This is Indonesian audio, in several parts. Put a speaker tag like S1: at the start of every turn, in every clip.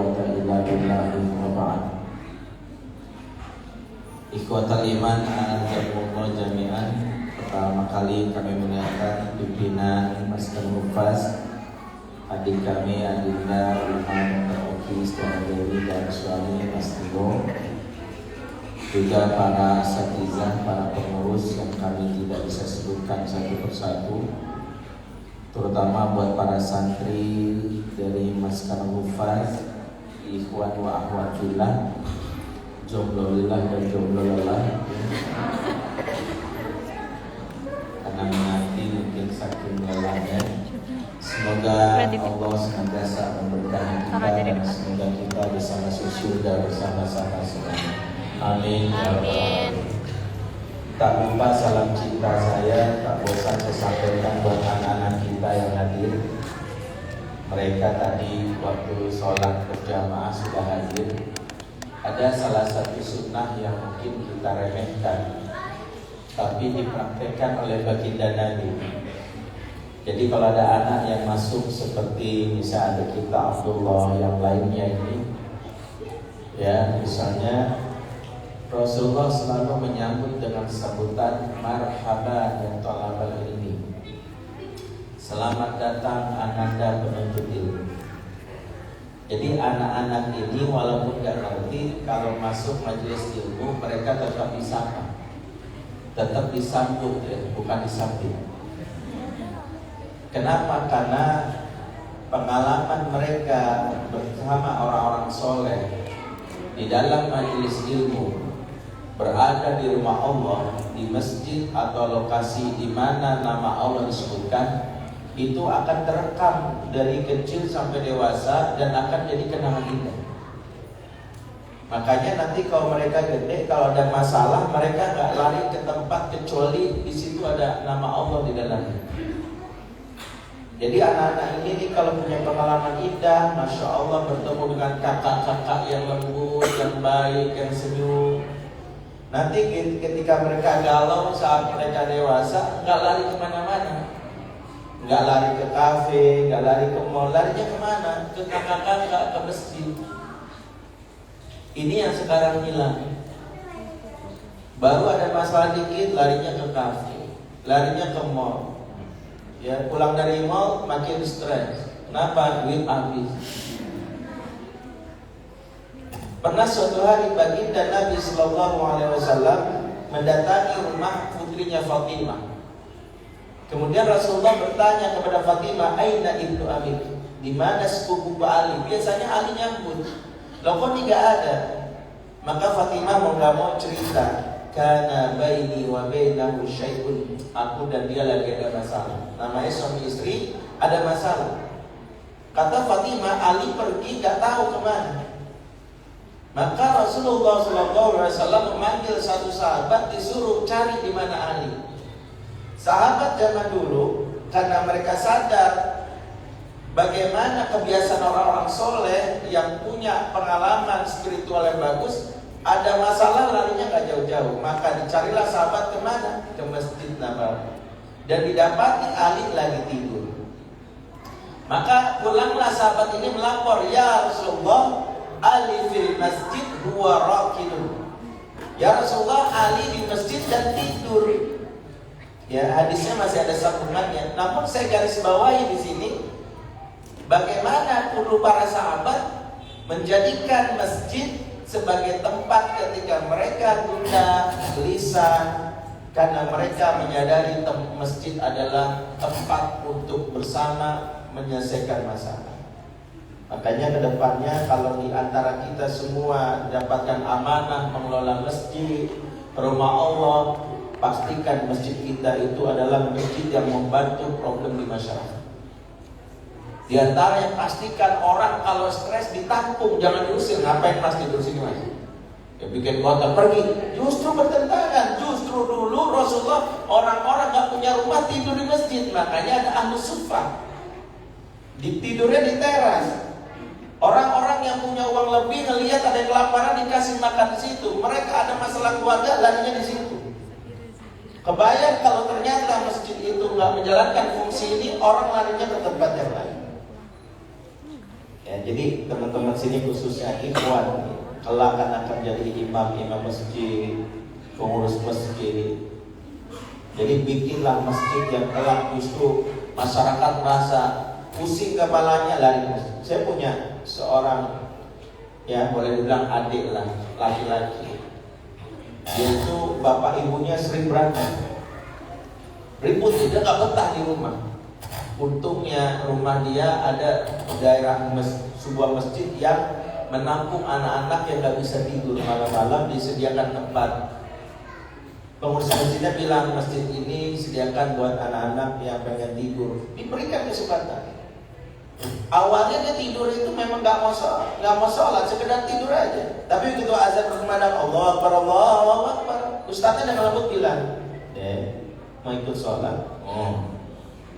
S1: quwwata illa billah wa ba'd. Ikhwatal iman a'adzakumullah jami'an. Pertama kali kami mengingatkan pimpinan Maskan Mufaz, adik kami Adinda Ulama Oki Istiara Dewi dan suami Mas Tio, juga para asatizah, para pengurus yang kami tidak bisa sebutkan satu persatu, terutama buat para santri dari Maskan Mufaz, ikhwan wa akhwat fillah, jomblo lillah dan jomblo lelah, karena menanti mungkin saking lelahnya. Semoga Allah senantiasa memberkahi kita dan semoga kita bisa masuk surga bersama-sama semuanya. Amin.
S2: Amin.
S1: Tak lupa salam cinta saya tak bosan saya sampaikan buat anak-anak kita yang hadir. Mereka tadi waktu sholat berjamaah sudah hadir. Ada salah satu sunnah yang mungkin kita remehkan, tapi dipraktekkan oleh baginda Nabi. Jadi kalau ada anak yang masuk seperti misalnya ada kita Abdullah yang lainnya ini, ya misalnya Rasulullah selalu menyambut dengan sambutan marhaban ya thalabal ilmi. Selamat datang ananda penuntut ilmu. Jadi anak-anak ini walaupun gak ngerti, kalau masuk majelis ilmu mereka tetap disapa, tetap disambut ya, bukan disambut. Kenapa? Karena pengalaman mereka bersama orang-orang soleh di dalam majelis ilmu, berada di rumah Allah, di masjid atau lokasi di mana nama Allah disebutkan, itu akan terekam dari kecil sampai dewasa dan akan jadi kenangan indah. Makanya nanti kalau mereka gede, kalau ada masalah, mereka gak lari ke tempat kecuali di situ ada nama Allah di dalamnya. Jadi anak-anak ini kalau punya pengalaman indah, Masya Allah bertemu dengan kakak-kakak yang lembut, yang baik, yang senyum. Nanti ketika mereka galau saat mereka dewasa, gak lari kemana-mana, gak lari ke kafe, gak lari ke mall, larinya kemana? Ke kakak-kakak, ke masjid. Ini yang sekarang hilang. Baru ada masalah dikit, larinya ke kafe, larinya ke mall. Ya, pulang dari mall makin stres. Kenapa? Duit habis. Pernah suatu hari baginda Nabi Sallallahu Alaihi Wasallam mendatangi rumah putrinya Fatimah. Kemudian Rasulullah bertanya kepada Fatimah, Aina ibnu Amik? Di mana sepupu Ali? Biasanya Ali nyambut. Loh kok ini gak ada? Maka Fatimah mau gak mau cerita, karena baini wa bainahu syai'un, aku dan dia lagi ada masalah. Namanya suami istri ada masalah. Kata Fatimah, Ali pergi gak tahu kemana. Maka Rasulullah SAW memanggil satu sahabat, disuruh cari di mana Ali. Sahabat zaman dulu, karena mereka sadar bagaimana kebiasaan orang-orang soleh yang punya pengalaman spiritual yang bagus, ada masalah larinya gak jauh-jauh. Maka dicarilah sahabat kemana? Ke Masjid Nabawi. Dan didapati Ali lagi tidur. Maka pulanglah sahabat ini melapor, ya Rasulullah, Ali fil masjid huwa raqidun. Ya Rasulullah, Ali di masjid dan tidur. Ya, hadisnya masih ada sambungannya. Namun saya garis bawahi di sini, bagaimana perlu para sahabat menjadikan masjid sebagai tempat ketika mereka gundah, gelisah, karena mereka menyadari masjid adalah tempat untuk bersama menyelesaikan masalah. Makanya kedepannya kalau di antara kita semua dapatkan amanah mengelola masjid, rumah Allah, pastikan masjid kita itu adalah masjid yang membantu problem di masyarakat. Di antara yang pastikan orang kalau stres ditampung, jangan diusir. Ngapain mas tidur sini mas? Ya bikin kotor, pergi. Justru bertentangan. Justru dulu Rasulullah orang-orang gak punya rumah tidur di masjid. Makanya ada ahlus suffah, tidurnya di teras. Orang-orang yang punya uang lebih ngelihat ada yang kelaparan dikasih makan di situ. Mereka ada masalah keluarga larinya di situ. Kebayang kalau ternyata masjid itu nggak menjalankan fungsi ini, orang larinya ke tempat yang lain. Ya, jadi teman-teman sini khususnya ikhwan kelak akan jadi imam masjid, pengurus masjid. Jadi bikinlah masjid yang kelak justru masyarakat merasa pusing kepalanya lari ke masjid. Saya punya seorang, ya boleh dibilang adik lah, laki-laki. Dia itu bapak ibunya sering berantem, ribut, dia nggak betah di rumah. Untungnya rumah dia ada daerah sebuah masjid yang menampung anak-anak yang nggak bisa tidur malam-malam, disediakan tempat. Pengurus masjidnya bilang masjid ini disediakan buat anak-anak yang pengen tidur, diberikan kesempatan. Awalnya dia tidur itu memang nggak mau sholat, sekedar tidur aja. Tapi begitu azan berkumandang Allah Akbar, Allah Akbar, ustadznya dengan lembut bilang, mau ikut sholat?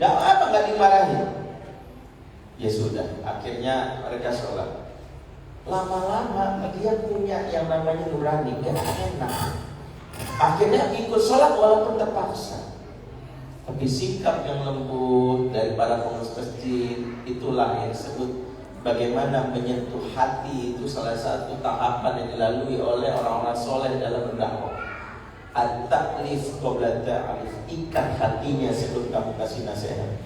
S1: Gak apa, gak dimarahin. Ya sudah, akhirnya mereka sholat. Lama-lama dia punya yang namanya nurani, gak enak. Akhirnya ikut sholat walaupun terpaksa. Tapi sikap yang lembut dari para pengurus masjid, itulah yang disebut bagaimana menyentuh hati. Itu salah satu tahapan yang dilalui oleh orang-orang soleh dalam berdakwah. At-taklif qabla ta'rif, ikat hatinya sebelum kamu kasih nasihat.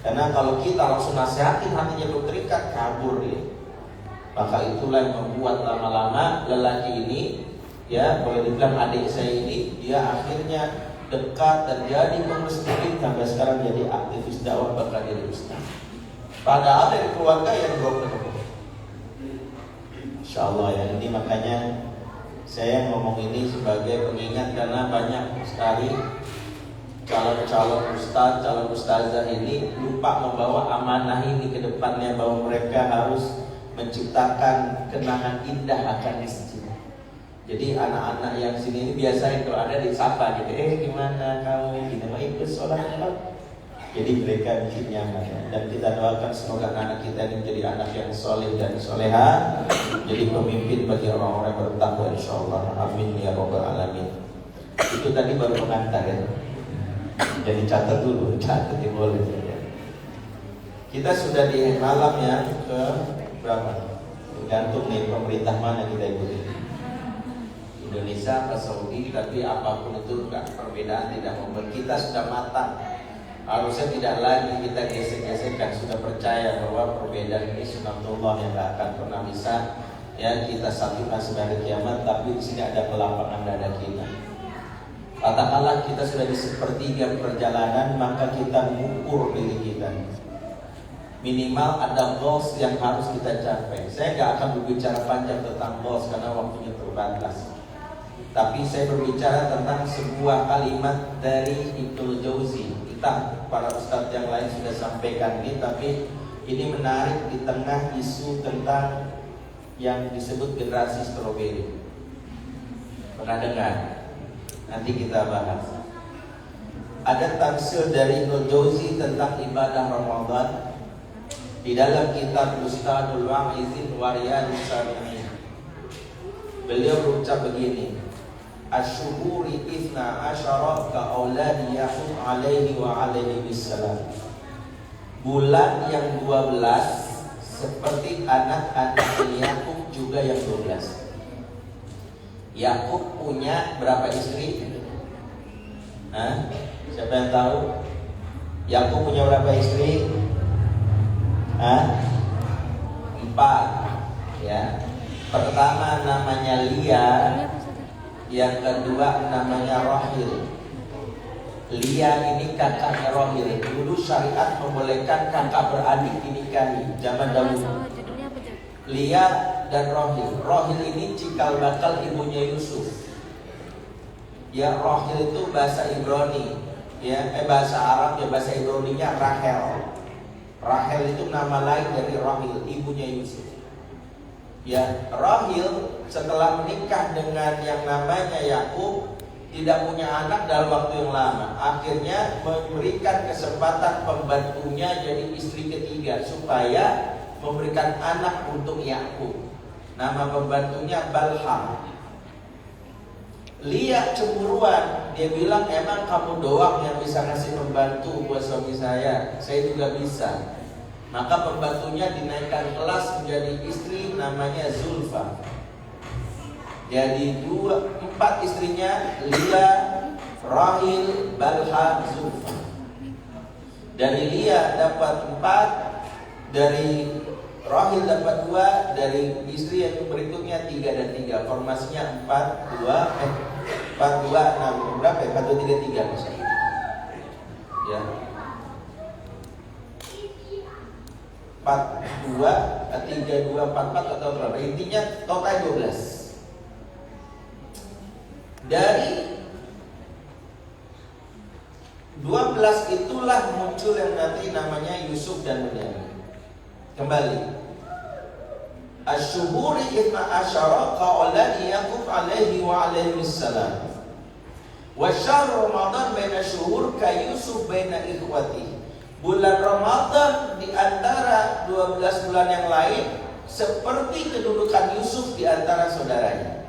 S1: Karena kalau kita langsung nasihatin hatinya belum terikat, kabur dia. Maka itulah yang membuat lama-lama lelaki ini, ya boleh dibilang adik saya ini, dia akhirnya dekat dan jadi pengurus masjid, sampai sekarang jadi aktivis dakwah, bahkan jadi ustaz. Padahal dari keluarga yang broken. Insyaallah ya, ini makanya saya ngomong ini sebagai pengingat, karena banyak sekali calon-calon ustaz, calon ustazah ini lupa membawa amanah ini ke depannya, bahwa mereka harus menciptakan kenangan indah akan masjid. Jadi anak-anak yang sini ini biasanya kalau ada disapa gitu, gimana kamu, gini mau ikut sholat enggak? Jadi mereka bikin nyaman, dan kita doakan semoga anak kita ini menjadi anak yang soleh dan soleha, jadi pemimpin bagi orang-orang yang bertakwa insyaallah. Amin ya rabbal alamin. Itu tadi baru pengantar ya. Jadi catat dulu, catat boleh ya. Kita sudah di malam ya ke berapa? Tergantung nih pemerintah mana kita ikuti. Indonesia atau Saudi, tapi apapun itu enggak, perbedaan tidak membuat kita sudah matang. Harusnya tidak lagi kita gesek-gesekkan, sudah percaya bahwa perbedaan ini sunatullah yang tidak akan pernah bisa ya kita satukan sampai kiamat. Tapi di sini ada kelapangan dada kita. Katakanlah kita sudah di sepertiga perjalanan, maka kita mengukur diri kita. Minimal ada goals yang harus kita capai. Saya tidak akan berbicara panjang tentang goals karena waktunya terbatas. Tapi saya berbicara tentang sebuah kalimat dari Ibnu Jauzi. Para ustadz yang lain sudah sampaikan ini, tapi ini menarik di tengah isu tentang yang disebut generasi stroberi. Pernah dengar? Nanti kita bahas. Ada tafsir dari Ibnu Jauzi tentang ibadah Ramadan di dalam kitab Ustadul Wa'izin wa Riyadhus Shalihin. Beliau berucap begini: Asyuhuri ithna asyara ka auladi Yaqub alaihi wa alaihi bissalam. Bulan yang 12 seperti anak-anak Yakub juga yang 12. Yakub punya berapa istri? Siapa yang tahu? Yakub punya berapa istri? 4. Ya. Pertama namanya Lia, yang kedua namanya Rahil. Lia ini kakaknya Rahil. Dulu syariat membolehkan kakak beradik dinikahi zaman dahulu. Lia dan Rahil. Rahil ini cikal bakal ibunya Yusuf. Ya, Rahil itu bahasa Ibrani. Ya, bahasa Arab ya, bahasa Ibraninya Rahel. Rahel itu nama lain dari Rahil, ibunya Yusuf. Ya, Rahil setelah menikah dengan yang namanya Yakub tidak punya anak dalam waktu yang lama. Akhirnya memberikan kesempatan pembantunya jadi istri ketiga supaya memberikan anak untuk Yakub. Nama pembantunya Balham. Lia cemburuan, dia bilang, emang kamu doang yang bisa ngasih pembantu buat suami saya juga bisa. Maka pembantunya dinaikkan kelas menjadi istri, namanya Zulfa. Jadi 4 istrinya, Lia, Rahil, Balha, Zulfa. Dari Lia dapat 4, dari Rahil dapat 2, dari istri yang berikutnya 3 dan 3. Formasinya 4, 2, 6, berapa ya? 4, 2, 3, 3 misalnya. Ya. 4, 2, 3, 2, 4, 4 atau berapa? Intinya total 12. Dari 12 itulah muncul yang nanti namanya Yusuf dan Bunyamin. Kembali, Asyuhuri itna asyara qa'alani Yaqub alaihi wa alaihi salam. Wa syahr Ramadan baina syuhur ka Yusuf baina ikhwati. Bulan Ramadan di antara 12 bulan yang lain seperti kedudukan Yusuf di antara saudaranya.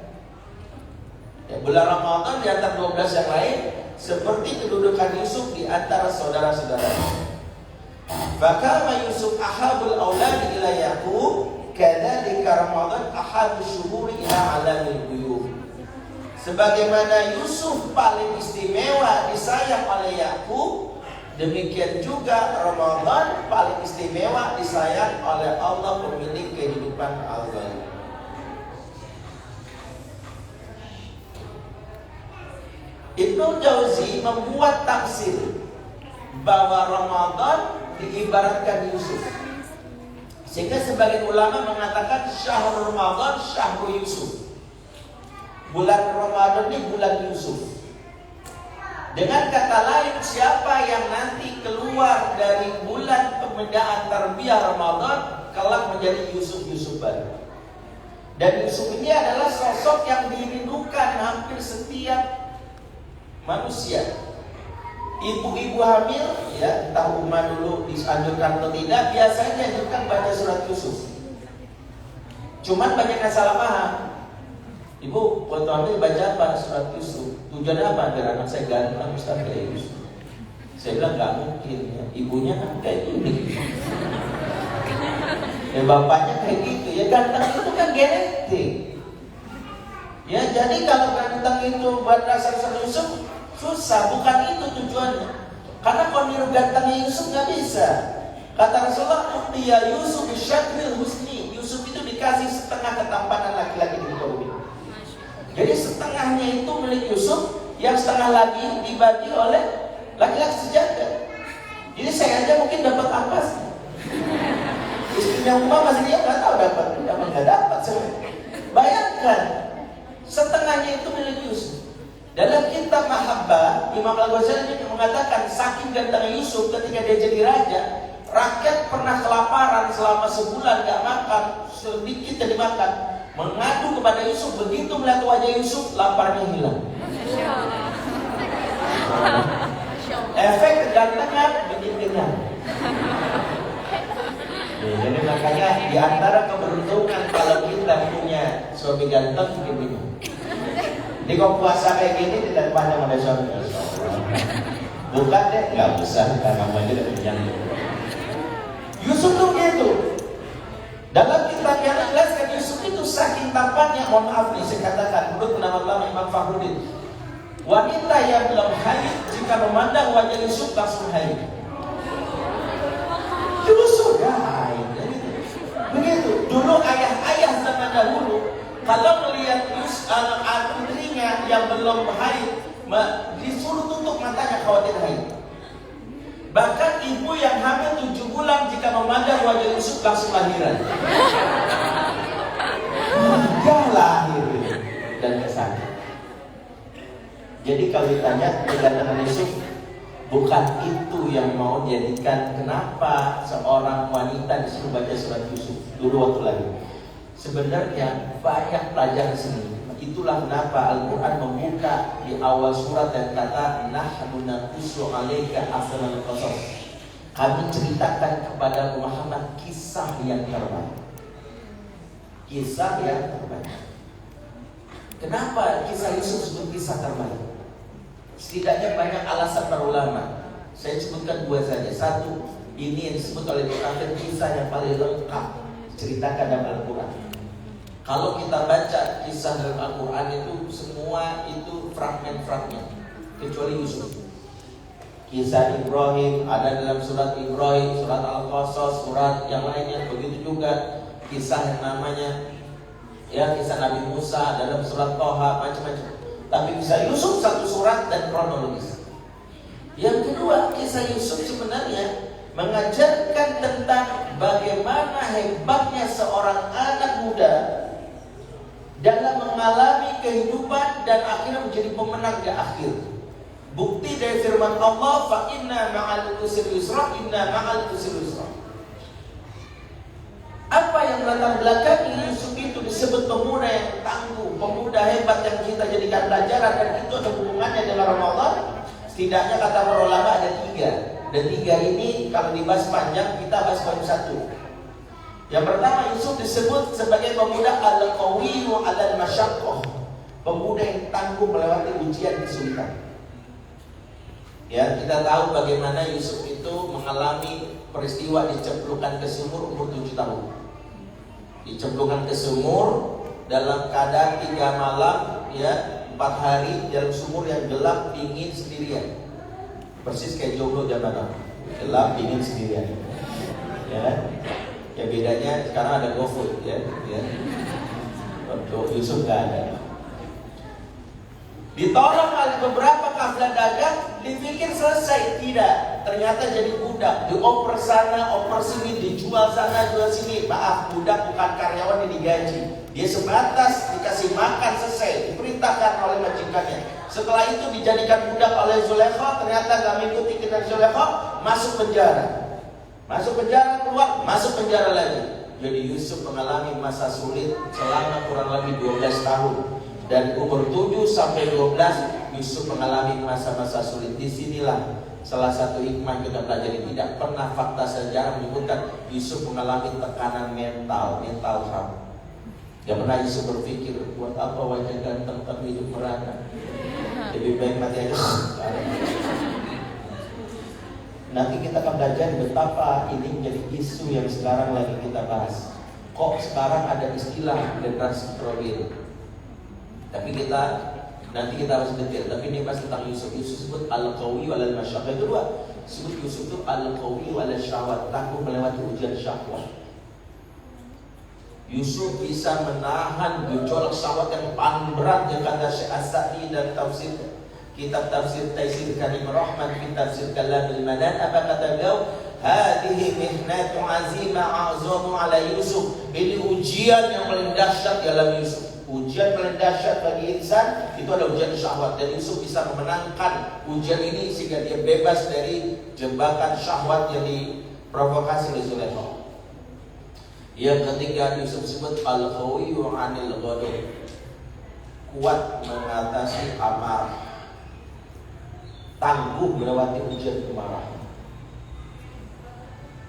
S1: Ya, bulan Ramadan di antara 12 yang lain seperti kedudukan Yusuf di antara saudara-saudaranya. Fakama Yusuf ahabul aulad ila Yaqub, kadzalika Ramadan ahabul syuhuri ila alamil ghuyub. Sebagaimana Yusuf paling istimewa disayang oleh Yaqub, demikian juga Ramadan paling istimewa disayang oleh Allah pemilik kehidupan al-ghaib. Ibnu Jauzi membuat tafsir bahwa Ramadan diibaratkan Yusuf, sehingga sebagian ulama mengatakan syahrul Ramadan syahrul Yusuf. Bulan Ramadan ini bulan Yusuf. Dengan kata lain, siapa yang nanti keluar dari bulan pembedaan tarbiyah Ramadan kelak menjadi Yusuf baru. Dan Yusuf ini adalah sosok yang dirindukan hampir setiap manusia. Ibu-ibu hamil, ya, entah Umar dulu dianjurkan atau tidak, biasanya dianjurkan baca surat Yusuf. Cuman banyak yang salah paham. Ibu, waktu hamil baca apa? Surat Yusuf. Tujuan apa? Biar anak saya ganteng Ustaz kayak Yusuf. Saya bilang gak mungkin ya. Ibunya kan kayak gini. Ya bapaknya kayak gitu. Ya ganteng itu kan genetik. Ya jadi kalau ganteng itu buat dasar Yusuf susah. Bukan itu tujuannya. Karena kalau niru gantengnya Yusuf gak bisa. Kata Rasulullah, "Utiya Yusuf bisyakril husni." Yusuf itu dikasih setengah ketampanan laki-laki di muka bumi. Jadi setengahnya itu milik Yusuf, yang setengah lagi dibagi oleh laki-laki sejagat. Jadi saya aja mungkin dapat apa sih? Istrinya Umar masih dia nggak tahu dapat nggak dapat. Bayangkan, setengahnya itu milik Yusuf. Dalam kitab Mahabbah, Imam Al-Ghazali mengatakan saking gantengnya Yusuf ketika dia jadi raja, rakyat pernah kelaparan selama sebulan nggak makan, sedikit yang dimakan. Mengadu kepada Yusuf, begitu melihat wajah Yusuf, laparnya hilang. Efek kegantengan bikin kenyang. Jadi makanya di antara keberuntungan kalau kita punya suami ganteng bikin bingung. Di kau puasa kayak gini tidak pandang ada suami. Bukan deh, nggak usah karena kamu aja udah kenyang. Yusuf tuh gitu. Dalam kitab yang jelaskan Yusuf itu saking tampannya, mohon maaf nih saya katakan, menurut pendapat ulama Imam Fakhruddin, wanita yang belum haid jika memandang wajah Yusuf langsung haid. Yusuf dah haid. Begitu. Dulu ayah-ayah zaman dahulu kalau melihat putrinya yang belum haid, disuruh tutup matanya khawatir haid. Bahkan ibu yang hamil 7 bulan jika memandang wajah Yusuf langsung lahiran. Dia lahir dan kesana. Jadi kalau ditanya kedatangan Yusuf, bukan itu yang mau jadikan kenapa seorang wanita disuruh baca surat Yusuf dulu waktu lagi. Sebenarnya banyak pelajaran sini. Itulah kenapa Al-Quran membuka di awal surat dan kata nahnu naqussu 'alaika ahsanal qasas. Kami ceritakan kepada Muhammad kisah yang terbaik. Kisah yang terbaik. Kenapa kisah Yusuf disebut kisah terbaik? Setidaknya banyak alasan para ulama. Saya sebutkan 2 saja. 1, Ini yang disebut oleh Bukhari kisah yang paling lengkap ceritakan dalam Al-Quran. Kalau kita baca kisah dalam Al-Quran itu semua itu fragmen-fragmen, kecuali Yusuf. Kisah Ibrahim ada dalam surat Ibrahim, surat Al-Qasas, surat yang lainnya. Begitu juga kisah yang namanya kisah Nabi Musa dalam surat Toha, macam-macam. Tapi kisah Yusuf satu surat dan kronologis. Yang kedua, kisah Yusuf sebenarnya mengajarkan tentang bagaimana hebatnya seorang anak muda dalam mengalami kehidupan dan akhirnya menjadi pemenang di akhir. Bukti dari firman Allah, fa inna ma'al usri yusra, inna ma'al usri yusra. Apa yang latar belakang Yusuf itu disebut pemuda yang tangguh, pemuda hebat yang kita jadikan pelajaran, dan itu ada hubungannya dengan Ramadan. Setidaknya kata para ulama ada 3. Dan 3 ini kalau dibahas panjang kita bahas poin 1. Yang pertama, Yusuf disebut sebagai pemuda al-qawiyyu 'alal masyaqqah, pemuda yang tangguh melewati ujian kesulitan. Ya, kita tahu bagaimana Yusuf itu mengalami peristiwa dicemplungkan ke sumur umur 7 tahun. Dicemplungkan ke sumur dalam keadaan 3 malam, 4 hari dalam sumur yang gelap, dingin, sendirian. Persis kayak jomblo zaman now. Gelap, dingin, sendirian. Ya bedanya sekarang ada GoFood Untuk Yusuf nggak ada. Ditolong oleh beberapa kafilah dagang, dipikir selesai, tidak. Ternyata jadi budak, dioper sana, oper sini, dijual sana, jual sini. Maaf, budak bukan karyawan yang digaji. Dia sebatas dikasih makan selesai, diperintahkan oleh majikannya. Setelah itu dijadikan budak oleh Zulaikha, ternyata nggak mengikuti keinginan Zulaikha, masuk penjara. Masuk penjara, keluar, masuk penjara lagi. Jadi Yusuf mengalami masa sulit selama kurang lebih 12 tahun. Dan umur 7 sampai 12 Yusuf mengalami masa-masa sulit. Disinilah salah satu hikmah kita pelajari. Tidak pernah fakta sejarah menyebutkan Yusuf mengalami tekanan mental hard. Gak pernah Yusuf berpikir, buat apa wajah ganteng tapi hidup merana, lebih baik mati aja. Nanti kita akan belajar betapa ini menjadi isu yang sekarang lagi kita bahas. Kok sekarang ada istilah generasi terakhir? Tapi nanti kita harus detail. Tapi ini bahas tentang Yusuf. Yusuf sebut al-qawi walal masyaqqah. Kedua, sebut Yusuf itu al-qawi walal syahwat, tangguh melewati ujian syahwat. Yusuf bisa menahan gejolak syahwat yang paling berat, yang kata Syekh As-Sa'di dan tafsir kitab tafsir Taisir Karim Rahman fi tafsir Kalamil Manan. Apa kata beliau? Hadhihi mihnatu azima a'zamu ala Yusuf. Ini ujian yang paling dahsyat dalam Yusuf. Ujian paling dahsyat bagi insan itu adalah ujian syahwat, dan Yusuf bisa memenangkan ujian ini sehingga dia bebas dari jebakan syahwat yang diprovokasi oleh Zulaikha. Yang ketiga, Yusuf sebut al-qawiyyu 'anil ghadab, kuat mengatasi amarah, tangguh melewati ujian kemarahan.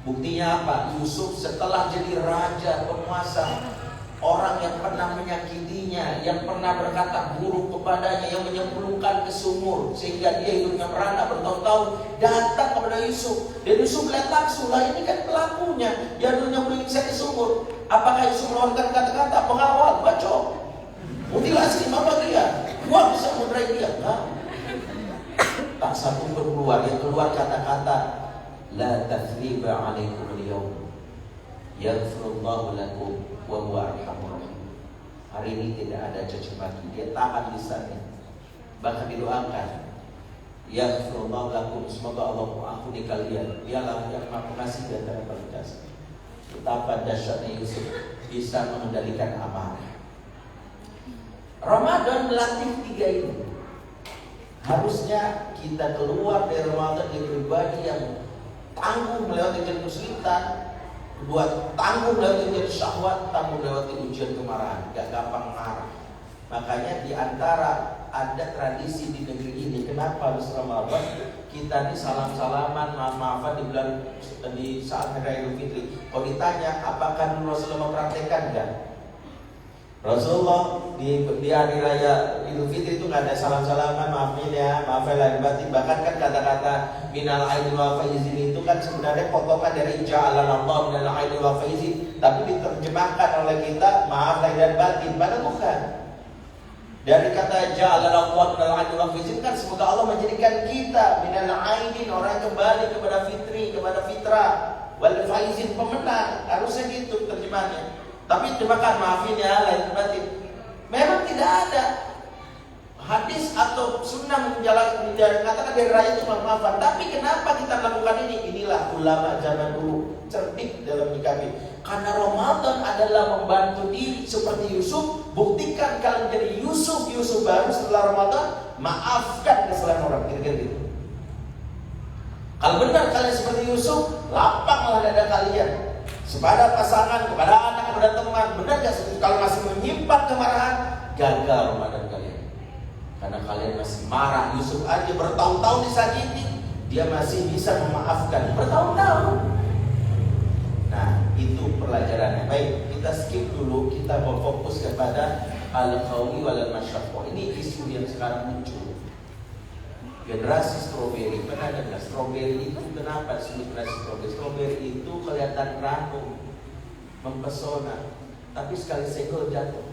S1: Buktinya apa? Yusuf setelah jadi raja, penguasa, orang yang pernah menyakitinya, yang pernah berkata buruk kepadanya, yang menyemplungkan ke sumur sehingga dia hidupnya merana bertahun-tahun, datang kepada Yusuf. Dan Yusuf melihat langsung, lah ini kan pelakunya, dia dulu nyemplungin saya ke sumur. Apakah Yusuf mengeluarkan kata-kata pengawal, bacok, mutilasi, apa dia? Gua bisa mudarai dia? Enggak. Tak satu pun keluar. Yang keluar kata-kata la tathriba 'alaikum al-yawm yaghfirullahu lakum wa huwa arhamur rahim. Hari ini tidak ada caci maki. Dia tahan lisannya, bahkan didoakan, yaghfirullahu lakum, semoga Allah mengampuni kalian, dialah yang Maha Pengasih dan Maha Perkasa. Betapa dahsyatnya Yusuf bisa mengendalikan amarah. Ramadan melatih 3 ini. Harusnya kita keluar dari Ramadan dari pribadi yang tangguh melewati ujian kesulitan, kedua tangguh melewati ujian syahwat, tangguh melewati ujian kemarahan, gak gampang marah. Makanya di antara ada tradisi di negeri ini, kenapa harus Ramadan kita di salam-salaman, maaf-maafan di saat Hari Raya Idul Fitri. Kalau ditanya apakah Rasulullah mempraktekkan, enggak? Rasulullah di hari raya Idul Fitri itu nggak ada salam-salaman, maafin ya, maaf lahir batin. Bahkan kan kata-kata minal aidin wal faizin itu kan sebenarnya potongan dari ja'alanallahu minal aidin wal faizin, tapi diterjemahkan oleh kita maaf lahir batin, padahal bukan. Dari kata ja'alanallahu minal aidin wal faizin kan semoga Allah menjadikan kita minal aidin, orang kembali kepada fitri, kepada fitrah, wal faizin, pemenang. Harusnya gitu terjemahnya. Tapi terjemahkan maafin ya lahir batin. Memang tidak ada hadis atau sunnah menjalankan katakan dari raya itu maafan. Tapi kenapa kita lakukan ini? Inilah ulama zaman dulu cerdik dalam menyikapi. Karena Ramadan adalah membantu diri seperti Yusuf. Buktikan kalian jadi Yusuf baru setelah Ramadan. Maafkan kesalahan orang, kira-kira gitu. Kalau benar kalian seperti Yusuf, lapanglah dada kalian kepada pasangan, kepada anak, kepada teman. Benar gak? Kalau masih menyimpan kemarahan, gagal Ramadan kalian. Karena kalian masih marah. Yusuf aja bertahun-tahun disakiti, dia masih bisa memaafkan bertahun-tahun. Nah, itu pelajarannya. Baik, kita skip dulu. Kita mau fokus kepada al-qawi wal masyaqqah. Ini isu yang sekarang muncul. Generasi stroberi, pernah dengar stroberi itu kenapa disebut generasi stroberi? Stroberi itu kelihatan ranum, mempesona, tapi sekali senggol jatuh.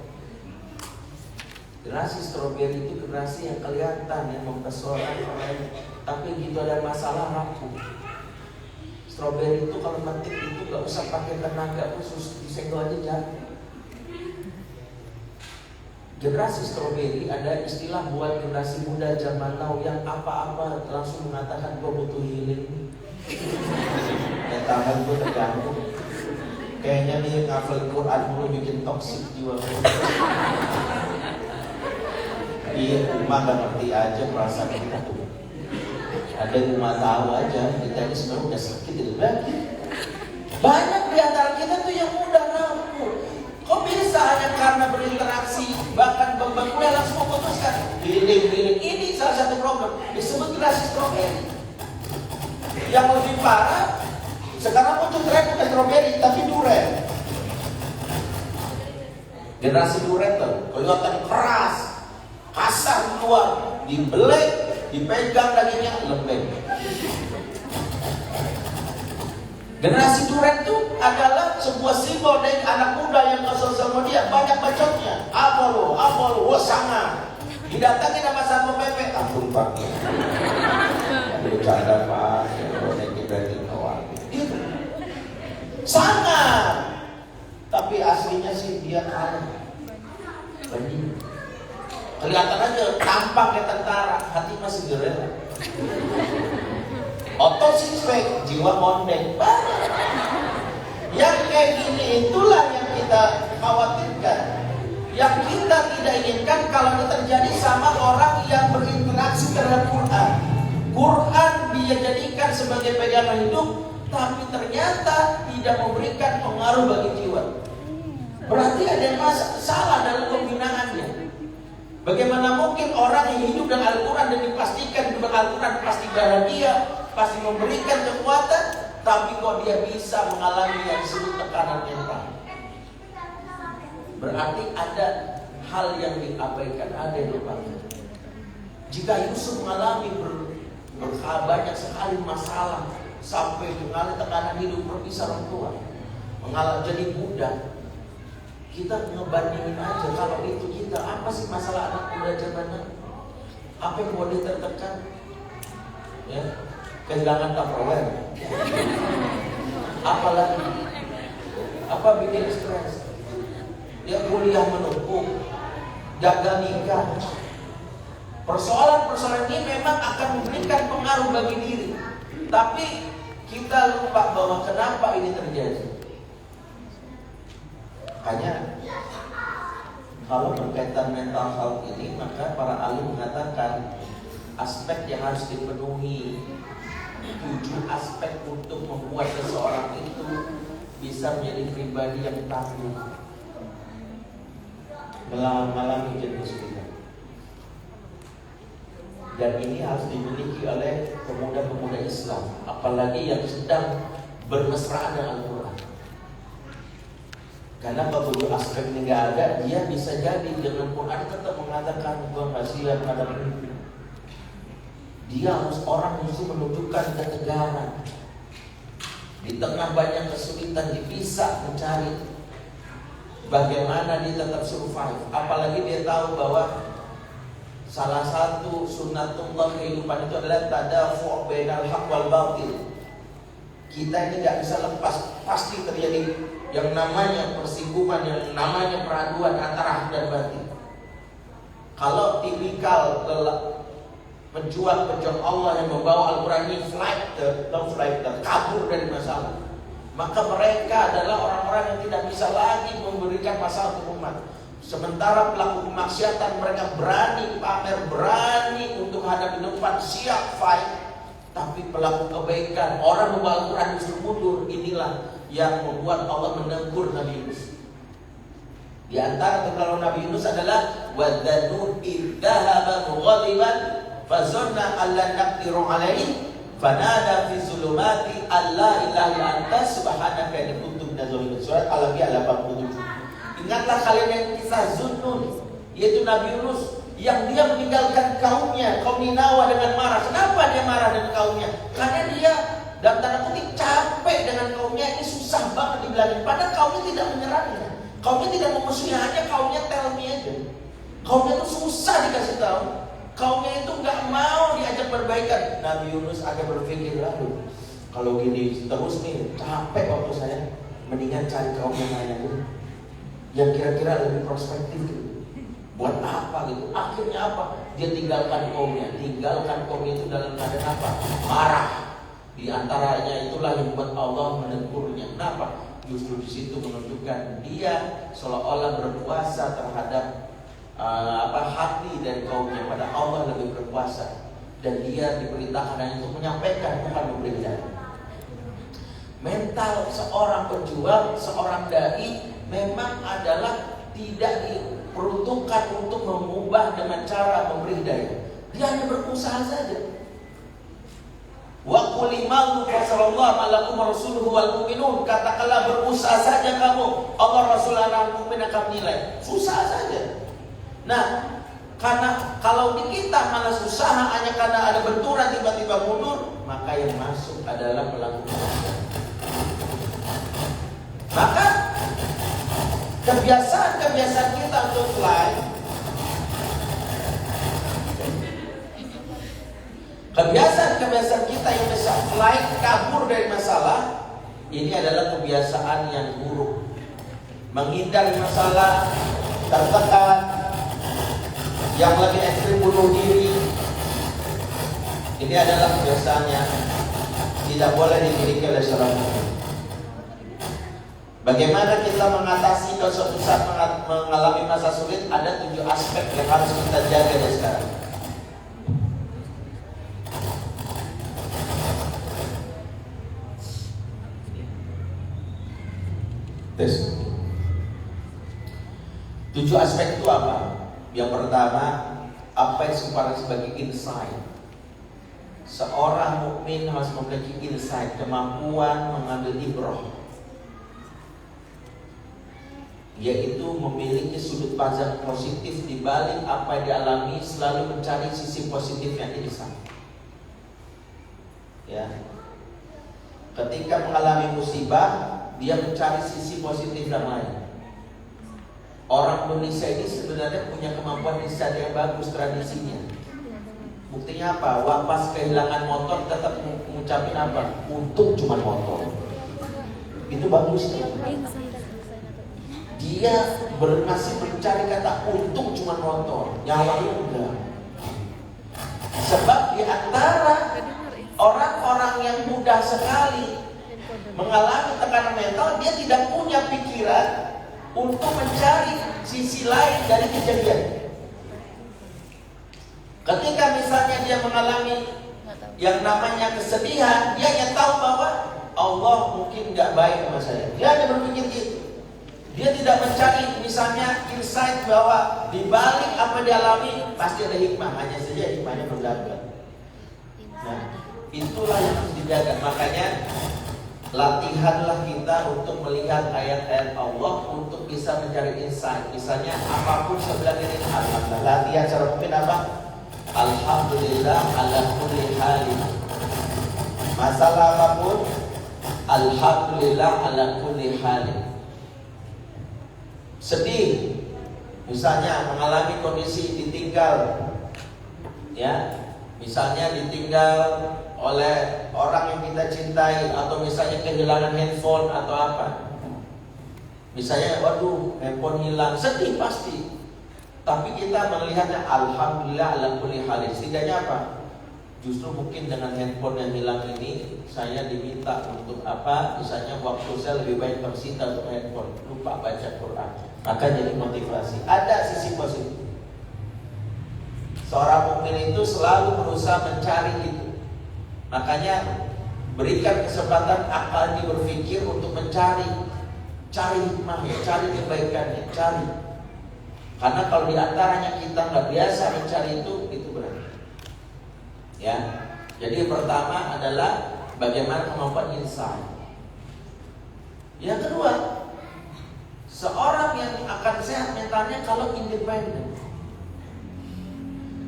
S1: Generasi stroberi itu generasi yang kelihatan, yang mempesona, tapi gitu ada masalah rapuh. Stroberi itu kalau metik itu gak usah pakai tenaga khusus, disenggol aja jatuh. Generasi stroberi ada istilah buat generasi muda zaman now yang apa-apa langsung mengatakan gue butuh healing. Dan tangan gue terganggu. Kayaknya nih ngafal Quran mulu bikin toksik jiwa gue. Iya, Uma gak ngerti aja perasaan kita tuh. Ada yang Uma tahu aja, kita ini sebenarnya udah sakit itu lagi. Banyak di antara kita tuh yang mudah rapuh. Kok bisa hanya karena berinteraksi, bahkan kuliah langsung memutuskan healing. Ini salah satu problem disebut generasi stroberi. Yang lebih parah sekarang muncul tren bukan stroberi tapi duren. Generasi duren tuh kelihatan keras, kasar keluar, dibelek, dipegang dagingnya lembek. Generasi duren itu adalah sebuah simbol dari anak muda yang ke sosial media banyak bacotnya. Apa lo, wah sangat. Didatangin sama Satpol PP, ampun Pak. Bercanda Pak, kalau naik berarti awal. Itu sangat. Tapi aslinya sih dia kalah. Benih. Kelihatan aja tampak kayak tentara, hati masih gerela. Otot six-pack, jiwa mondeng. Yang kayak gini itulah yang kita khawatirkan. Yang kita tidak inginkan kalau itu terjadi sama orang yang berinteraksi terhadap Quran. Quran dia jadikan sebagai pegangan hidup, tapi ternyata tidak memberikan pengaruh bagi jiwa. Berarti ada yang salah dalam pembinaannya. Bagaimana mungkin orang yang hidup dengan Al-Quran dan dipastikan hidup dengan Al-Quran pasti bahagia, pasti memberikan kekuatan, tapi kok dia bisa mengalami yang disebut tekanan mental? Berarti ada hal yang diabaikan, ada yang lupakan. Jika Yusuf mengalami banyak sekali masalah sampai mengalami tekanan hidup, berpisah orang tua, mengalami jadi budak, kita ngebandingin aja kalau itu kita apa sih masalah anak muda zaman now? Apa yang mau dia tertekan? Ya, kehilangan Tupperware. Apalagi apa bikin stres? Dia kuliah menumpuk, gagal nikah. Persoalan-persoalan ini memang akan memberikan pengaruh bagi diri. Tapi kita lupa bahwa kenapa ini terjadi. Hanya kalau berkaitan mental health ini, maka para ahli mengatakan aspek yang harus dipenuhi, 7 aspek untuk membuat seseorang itu bisa menjadi pribadi yang tangguh mengalami jenis kita. Dan ini harus dimiliki oleh pemuda-pemuda Islam, apalagi yang sedang bermesraan dengan Al-Quran. Karena kalau dua aspek ini nggak ada, dia bisa jadi dengan Quran tetap mengatakan gua nggak siap menghadapi ini. Dia harus orang mesti menunjukkan ketegaran. Di tengah banyak kesulitan dia bisa mencari bagaimana dia tetap survive. Apalagi dia tahu bahwa salah satu sunnatullah kehidupan itu adalah tadafu' bainal haq wal batil. Kita ini nggak bisa lepas, pasti terjadi yang namanya persinggungan, yang namanya peraduan antara hak dan batil. Kalau tipikal pejuang Allah yang membawa Al-Quran ini kabur dari masalah, maka mereka adalah orang-orang yang tidak bisa lagi memberikan masalah ke umat. Sementara pelaku kemaksiatan mereka berani pamer, berani untuk hadapi depan, siap fight. Tapi pelaku kebaikan, orang membawa Al-Quran justru mundur. Inilah yang membuat Allah menegur Nabi Yunus. Di antara keterangan Nabi Yunus adalah wadhanun idzahaba mughadiban fazanna allan naqdiru alaihi fanada fi zulumati alla ilaha illa anta subhanaka inni kuntu minadz zalimin. Surat Al-Anbiya 87. Ingatlah kalian yang kisah Zunnun, yaitu Nabi Yunus yang dia meninggalkan kaumnya, kaum Ninawa dengan marah. Kenapa dia marah dengan kaumnya? Karena dia dalam tanda kutip capek dengan kaumnya, ini susah banget dibilangin. Padahal kaumnya tidak menyerangnya, kaumnya tidak memusuhi, hanya kaumnya tell me aja. Kaumnya itu susah dikasih tahu, kaumnya itu nggak mau diajak perbaikan. Nabi Yunus agak berpikir, lalu kalau gini terus nih capek waktu saya, mendingan cari kaum yang lain aja, yang kira-kira lebih prospektif gitu. Buat apa gitu? Akhirnya apa? Dia tinggalkan kaumnya. Tinggalkan kaumnya itu dalam keadaan apa? Marah. Di antaranya itulah yang membuat Allah menegurnya. Kenapa? Justru di situ menunjukkan dia seolah-olah berkuasa terhadap hati dari kaumnya. Pada Allah lebih berkuasa. Dan dia diperintahkan hanya untuk menyampaikan, bukan memberi hidayah. Mental seorang pejuang, seorang dai memang adalah tidak diperuntukkan untuk mengubah dengan cara memberi hidayah. Dia hanya berusaha saja. Wa qul liman fasallallahu alaikum rasuluhu wal mu'minun, katakanlah berusaha saja kamu, Allah Rasul dan mukmin akan menilai. Susah saja. Nah, karena kalau di kita malas usaha hanya karena ada benturan tiba-tiba mundur, maka yang masuk adalah pelaku kemaksiatan. Maka kebiasaan kita untuk fly, kebiasaan kita yang bisa fly kabur dari masalah, ini adalah kebiasaan yang buruk. Menghindar masalah, tertekan, yang lebih ekstrim bunuh diri. Ini adalah kebiasaan yang tidak boleh dimiliki oleh seorang mukmin. Bagaimana kita mengatasi kalau suatu saat mengalami masa sulit? Ada 7 aspek yang harus kita jaga dari sekarang. Tes. 7 aspek itu apa? Yang pertama, apa yang disebut sebagai insight. Seorang mukmin harus memiliki insight, kemampuan mengambil ibrah, yaitu memiliki sudut pandang positif di balik apa yang dialami, selalu mencari sisi positif yang di sana. Ya. Ketika mengalami musibah, dia mencari sisi positif yang lain. Orang Indonesia ini sebenarnya punya kemampuan insight yang bagus tradisinya. Buktinya apa? Pas kehilangan motor tetap mengucapin apa? Untung cuma motor. Itu bagus. Dia masih mencari kata untung cuma motor, nyawanya enggak. Sebab di antara orang-orang yang mudah sekali mengalami tekanan mental, dia tidak punya pikiran untuk mencari sisi lain dari kejadian. Ketika misalnya dia mengalami yang namanya kesedihan, dia hanya tahu bahwa Allah mungkin nggak baik sama saya. Dia hanya berpikir gitu. Dia tidak mencari misalnya insight bahwa di balik apa dialami pasti ada hikmah, hanya saja hikmahnya belum dapat. Nah, itulah yang harus dijaga. Makanya latihanlah kita untuk melihat ayat-ayat Allah untuk bisa mencari insight. Misalnya apapun sebenarnya ini alhamdulillah. Latihan secara mungkin apa? Alhamdulillah ala kulli halin. Masalah apapun, alhamdulillah ala kulli halin. Sedih, misalnya mengalami kondisi ditinggal, ya, misalnya ditinggal oleh orang yang kita cintai, atau misalnya kehilangan handphone atau apa. Misalnya, waduh, handphone hilang, sedih pasti. Tapi kita melihatnya alhamdulillah ala kulli halin. Setidaknya apa? Justru mungkin dengan handphone yang hilang ini saya diminta untuk apa? Misalnya waktu saya lebih baik bersita untuk handphone, lupa baca Quran. Maka jadi motivasi. Ada sisi positif. Seorang mukmin itu selalu berusaha mencari itu. Makanya berikan kesempatan akal ini berpikir untuk mencari, cari hikmahnya, cari kebaikannya, cari. Karena kalau diantaranya kita nggak biasa mencari itu berat. Ya, jadi yang pertama adalah bagaimana kemampuan insight. Yang kedua, seorang yang akan sehat mentalnya kalau independen.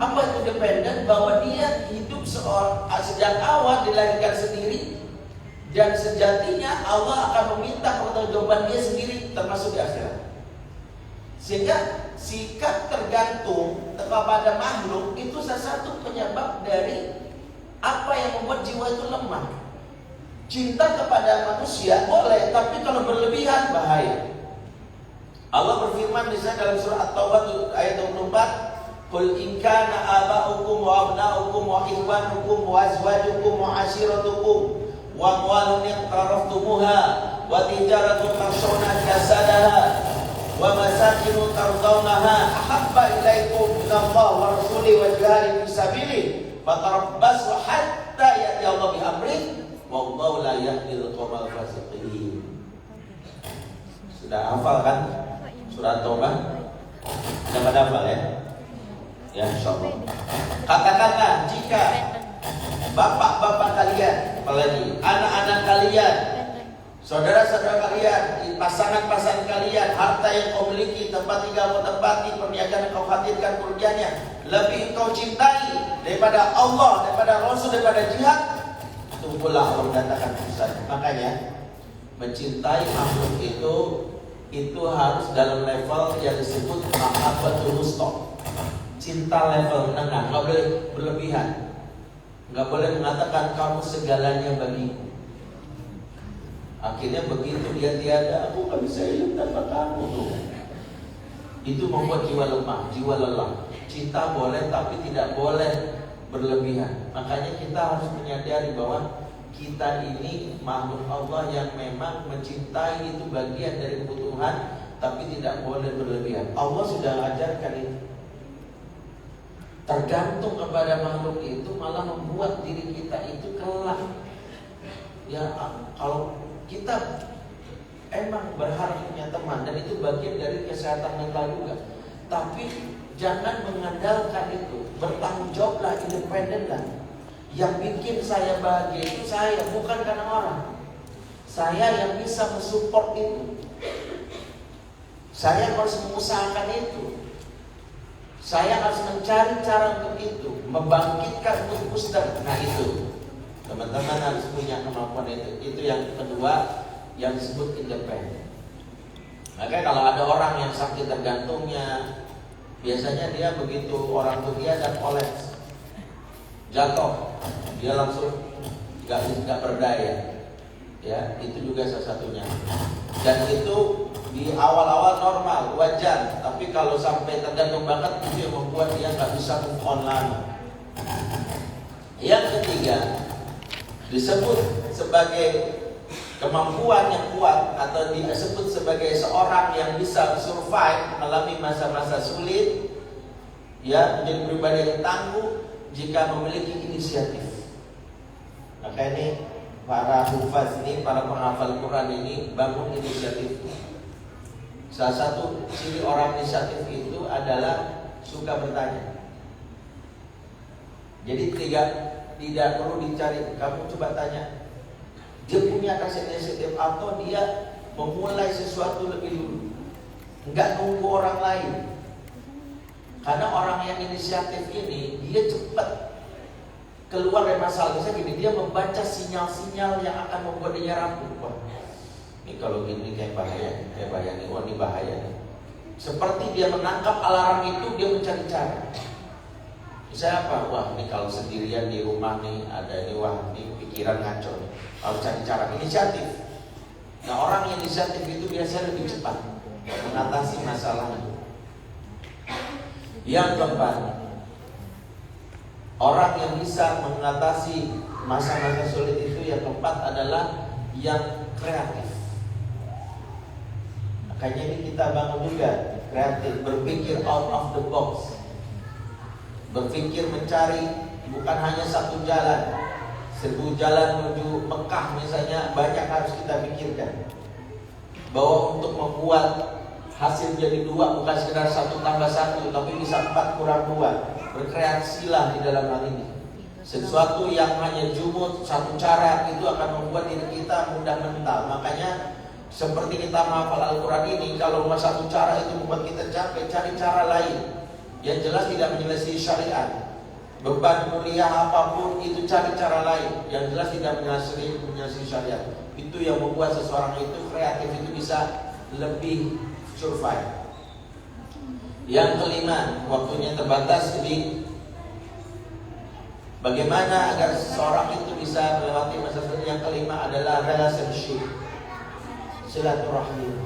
S1: Apa itu independen? Bahwa dia hidup sejak awal dilahirkan sendiri, dan sejatinya Allah akan meminta pertanggungjawaban dia sendiri termasuk di akhirat. Sehingga sikap tergantung kepada makhluk itu salah satu penyebab dari apa yang membuat jiwa itu lemah. Cinta kepada manusia boleh, tapi kalau berlebihan bahaya. Allah berfirman misalnya dalam surah At-Taubah ayat 24, "Qul in kana aba'ukum wa abna'ukum wa ikhwanukum wa azwajukum wa ashiratukum wa amwalun iqtaraftumuha wa tijaratun takhshawna kasadaha wa masakinu tardawnaha ahabba ilaikum minallah wa rasuli wa jihadin fi sabilihi fatarabbasu hatta ya'ti Allah bi amrih wallahu la yahdil qawmal fasiqin." Sudah hafal kan surah Taubah? Sudah pada hafal ya? Ya, insyaallah. Katakanlah jika bapak-bapak kalian, apalagi anak-anak kalian, saudara-saudara kalian, pasangan-pasangan kalian, harta yang kau miliki, tempat tinggal kau tempati, perniagaan yang kau khawatirkan kerugiannya, lebih kau cintai daripada Allah, daripada Rasul, daripada jihad, tunggulah Allah datangkan urusan. Makanya mencintai makhluk itu harus dalam level yang disebut mahabbatul wusta. Cinta level menengah, nggak boleh berlebihan, nggak boleh mengatakan kamu segalanya bagiku. Akhirnya begitu dia tiada, aku nggak bisa hidup tanpa kamu tuh. Itu membuat jiwa lemah, jiwa lelah. Cinta boleh, tapi tidak boleh berlebihan. Makanya kita harus menyadari bahwa kita ini makhluk Allah yang memang mencintai, itu bagian dari kebutuhan, tapi tidak boleh berlebihan. Allah sudah ajarkan itu. Tergantung kepada makhluk itu malah membuat diri kita itu kelak. Ya, kalau kita emang berharap punya teman, dan itu bagian dari kesehatan mental juga, tapi jangan mengandalkan itu. Bertanggung jawablah, independenlah. Yang bikin saya bahagia itu saya, bukan karena orang. Saya yang bisa mensupport itu. Saya harus mengusahakan itu. Saya harus mencari cara untuk itu, membangkitkan untuk booster. Nah itu, teman-teman harus punya kemampuan itu. Itu yang kedua, yang disebut independen. Makanya kalau ada orang yang sakit tergantungnya, biasanya dia begitu orang tua dan koleps, jatuh, dia langsung nggak berdaya. Ya, itu juga salah satunya. Dan itu di awal-awal normal, wajar. Tapi kalau sampai tergantung banget, itu yang membuat dia nggak bisa move on lama. Yang ketiga, disebut sebagai kemampuan yang kuat, atau disebut sebagai seorang yang bisa survive mengalami masa-masa sulit, ya, menjadi pribadi yang tangguh jika memiliki inisiatif. Maka ini para hufaz ini, para penghafal Quran ini bangun inisiatif. Salah satu ciri orang inisiatif itu adalah suka bertanya. Jadi tidak perlu dicari, kamu coba tanya. Dia punya rasa inisiatif atau dia memulai sesuatu lebih dulu, nggak nunggu orang lain. Karena orang yang inisiatif ini dia cepat keluar dari masalah. Misalnya gini, dia membaca sinyal-sinyal yang akan membuat dia rapuh. Wah, ini kalau gini kayak bahaya, nih, wah ini bahaya nih. Seperti dia menangkap alarm itu, dia mencari cara. Misalnya apa? Wah, ini kalau sendirian di rumah nih, ada ini, wah ini pikiran ngaco nih. Harus cari cara, inisiatif. Nah, orang yang inisiatif itu biasanya lebih cepat mengatasi masalahnya. Yang keempat, orang yang bisa mengatasi masa-masa sulit itu yang keempat adalah yang kreatif. Makanya ini kita bangun juga kreatif, berpikir out of the box, berpikir mencari bukan hanya satu jalan, 1000 jalan menuju Mekah misalnya, banyak harus kita pikirkan. Bahwa untuk membuat hasil jadi 2 bukan sekedar 1 tambah 1, tapi bisa 4 kurang 2. Berkreasilah di dalam hal ini. Sesuatu yang hanya jumut satu cara itu akan membuat diri kita mudah mental. Makanya seperti kita menghafal Al-Quran ini, kalau cuma satu cara itu membuat kita capek, cari cara lain yang jelas tidak menyelesaikan syariat. Beban kuliah apapun itu cari cara lain yang jelas tidak menyelesaikan syariat. Itu yang membuat seseorang itu kreatif, itu bisa lebih survive. Yang kelima, waktunya terbatas, jadi bagaimana agar seseorang itu bisa melewati masa sulit. Yang kelima adalah relationship, silaturahim.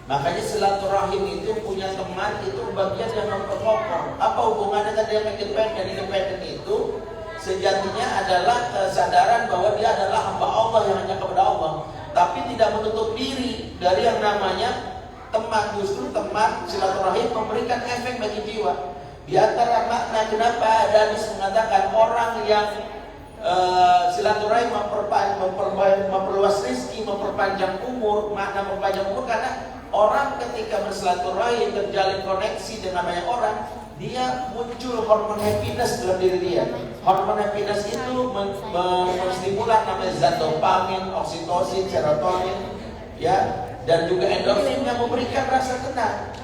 S1: Makanya silaturahim itu punya teman itu bagian yang mempelopor. Apa hubungannya tadi yang independen? Independen itu sejatinya adalah kesadaran bahwa dia adalah hamba Allah yang hanya kepada Allah, tapi tidak menutup diri dari yang namanya teman. Justru teman silaturahim memberikan efek bagi jiwa. Di antara makna kenapa Hadis mengatakan orang yang silaturahim memperluas rezeki, memperpanjang umur. Makna memperpanjang umur karena orang ketika bersilaturahim, terjalin koneksi dengan banyak orang, dia muncul hormon happiness dalam diri dia. Hormon happiness itu menstimulan namanya zat dopamin, oksitosin, serotonin, ya, dan juga endorfin yang memberikan rasa tenang.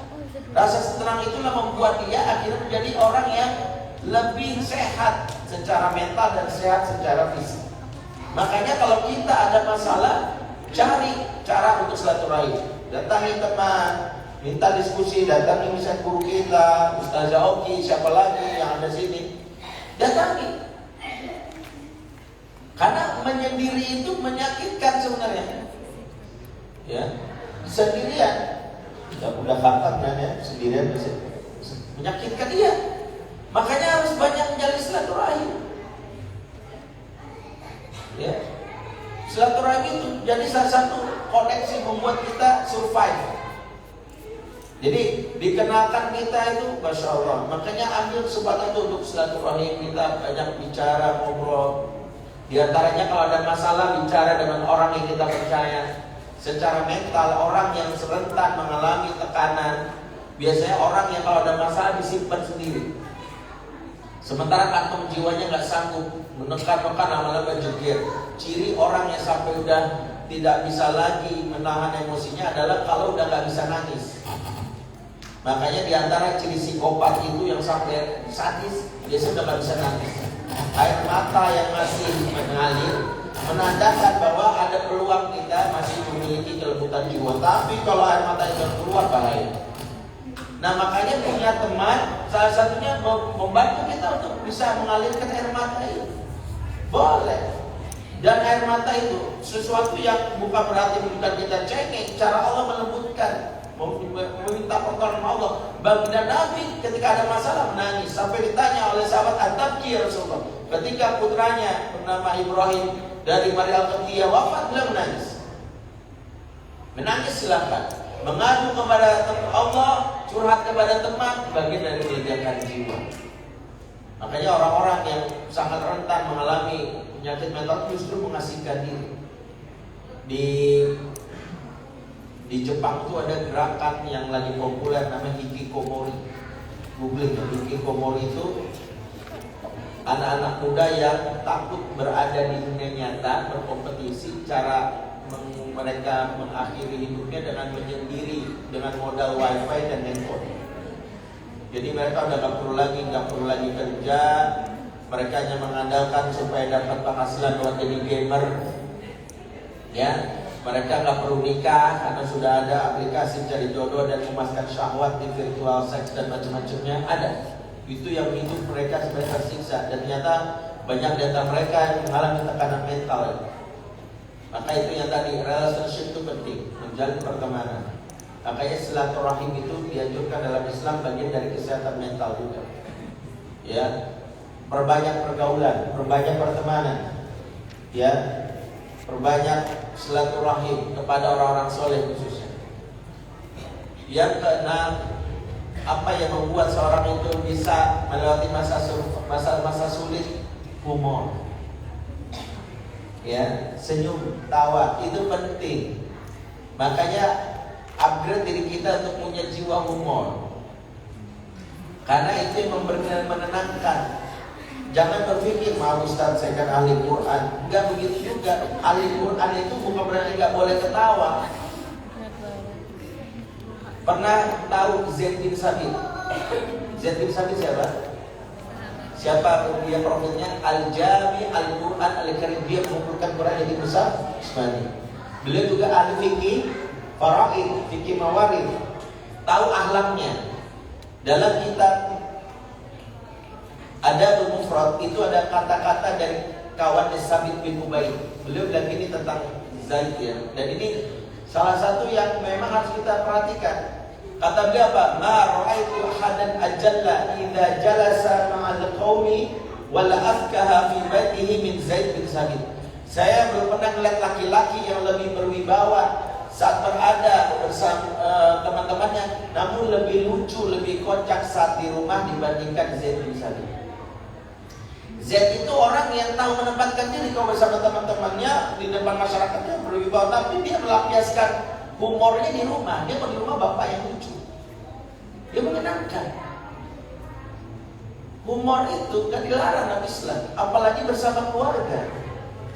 S1: Rasa tenang itulah membuat dia akhirnya menjadi orang yang lebih sehat secara mental dan sehat secara fisik. Makanya kalau kita ada masalah, cari cara untuk silaturahim. Datangi teman, minta diskusi, datangi misalnya guru kita, Ustazah Oki, siapa lagi yang ada sini, datangi. Karena menyendiri itu menyakitkan sebenarnya. Ya, sendirian, udah khatam kan ya, sendirian bisa menyakitkan dia. Makanya harus banyak menjalin silaturahim. Ya, silaturahim itu jadi salah satu koneksi membuat kita survive. Jadi dikenalkan kita itu, masya Allah. Makanya ambil kesempatan untuk silaturahim, kita banyak bicara, ngobrol. Di antaranya kalau ada masalah, bicara dengan orang yang kita percaya. Secara mental, orang yang serentan mengalami tekanan, biasanya orang yang kalau ada masalah disimpan sendiri. Sementara kantong jiwanya nggak sanggup menekan lama-lama jengkir. Ciri orang yang sampai udah tidak bisa lagi menahan emosinya adalah kalau udah nggak bisa nangis. Makanya diantara ciri psikopat itu yang sampai sadis, biasanya udah nggak bisa nangis. Air mata yang masih mengalir menandakan bahwa ada peluang kita masih memiliki kelembutan jiwa. Tapi kalau air mata itu keluar, bahaya. Nah, makanya punya teman salah satunya membantu kita untuk bisa mengalirkan air mata itu. Boleh. Dan air mata itu sesuatu yang bukan berarti bukan kita cengeng. Cara Allah melembutkan, meminta pertolongan Allah. Dan Nabi ketika ada masalah menangis sampai ditanya oleh sahabat, "Atabki ya Rasulullah?" Ketika putranya bernama Ibrahim dari Maria Al-Qibtiyah wafat, beliau menangis. Menangis silakan. Mengadu kepada Allah, curhat kepada teman, bagian dari melegakan jiwa. Makanya orang-orang yang sangat rentan mengalami penyakit mental justru mengasihkan diri. Di Jepang itu ada gerakan yang lagi populer namanya hikikomori. Googling, hikikomori itu anak-anak muda yang takut berada di dunia nyata, berkompetisi. Cara mereka mengakhiri hidupnya dengan menyendiri, dengan modal wifi dan handphone. Jadi mereka udah gak perlu lagi kerja. Mereka hanya mengandalkan supaya dapat penghasilan buat jadi gamer. Ya, mereka gak perlu nikah karena sudah ada aplikasi cari jodoh dan memuaskan syahwat di virtual sex dan macam-macamnya ada. Itu yang hidup mereka sebenarnya tersiksa, dan ternyata banyak di antara mereka yang mengalami tekanan mental. Maka itu yang tadi, relationship itu penting, menjalin pertemanan. Makanya silaturahim itu dianjurkan dalam Islam, bagian dari kesehatan mental juga. Ya, perbanyak pergaulan, perbanyak pertemanan. Ya, perbanyak silaturahim kepada orang-orang soleh khususnya. Yang keenam, apa yang membuat seorang itu bisa melewati masa sulit? Humor. Ya, senyum, tawa itu penting. Makanya upgrade diri kita untuk punya jiwa humor, karena itu yang menenangkan. Jangan berpikir, "Maaf Ustaz, saya kan ahli Quran." Enggak begitu juga. Ahli Quran itu bukan berarti enggak boleh ketawa. Pernah tahu Zaid bin Sabit? Zaid bin Sabit siapa? Siapa dia? Profilnya Al-Jami Al-Quran Al-Karim. Dia mengumpulkan Quran yang besar Ismani. Beliau juga ahli fikih faraid, fikih mawarid. Tahu akhlaknya. Dalam kitab Adabul Mufrad itu ada kata-kata dari kawan Sabit bin Ubaid. Beliau bilang ini tentang Zaid ya. Dan ini salah satu yang memang harus kita perhatikan. Kata beliau apa? Ma ra'aitu ahadan ajalla idza jalasa ma'al qaumi wala afkaha fi baitihi min Zaid bin Sabit. Saya belum pernah melihat laki-laki yang lebih berwibawa saat berada bersama teman-temannya, namun lebih lucu, lebih kocak saat di rumah dibandingkan Zaid bin Sabit. Zaid itu orang yang tahu menempatkan diri kalau bersama teman-temannya di depan masyarakatnya berwibawa, tapi dia melampiaskan humornya di rumah. Dia di rumah bapak yang lucu, dia menyenangkan. Humor itu kan dilarang dalam Islam, apalagi bersama keluarga.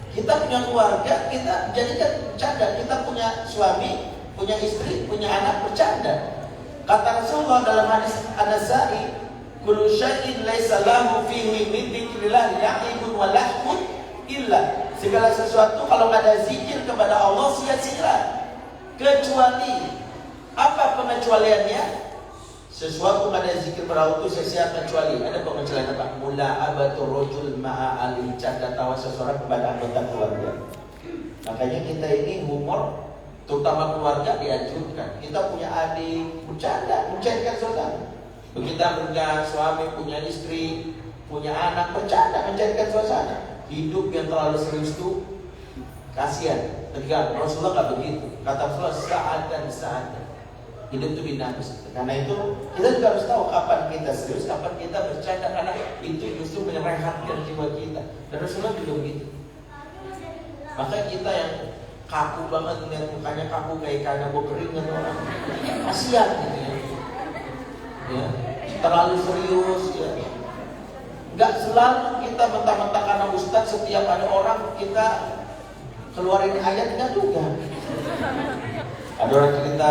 S1: Kita punya keluarga, kita jadikan bercanda. Kita punya suami, punya istri, punya anak, bercanda. Kata Rasulullah dalam hadis An-Nasa'i, kullu syai'in laisa lahu fihi min dzikrillah ya'ibun wa lahun illa. Segala sesuatu kalau ada zikir kepada Allah sia-sia, kecuali apa pengecualiannya? Sesuatu ada zikir berawal itu sia-sia kecuali ada pengecualian apa? Mula'abatul rajul ma'a ali, canda tawa seseorang kepada anggota keluarga. Makanya kita ini humor, terutama keluarga dianjurkan. Kita punya adik, bercanda, mencairkan suasana. Begitu punya suami, punya istri, punya anak, bercanda, mencairkan suasana. Hidup yang terlalu serius itu kasihan. Ketika Rasulullah nggak begitu. Kata Rasulullah, saat dan saat. Hidup itu dinamis. Karena itu kita juga harus tahu kapan kita serius, kapan kita bercanda, karena itu justru menyerahkan jiwa kita. Dan Rasulullah juga begitu. Maka kita yang kaku banget, melihat mukanya kaku kayak karena gue keringat orang, kasihan gitu ya. Terlalu serius ya. Gak selalu kita mentah-mentah karena ustaz setiap ada orang kita keluarin ayat, enggak juga. Ada orang cerita,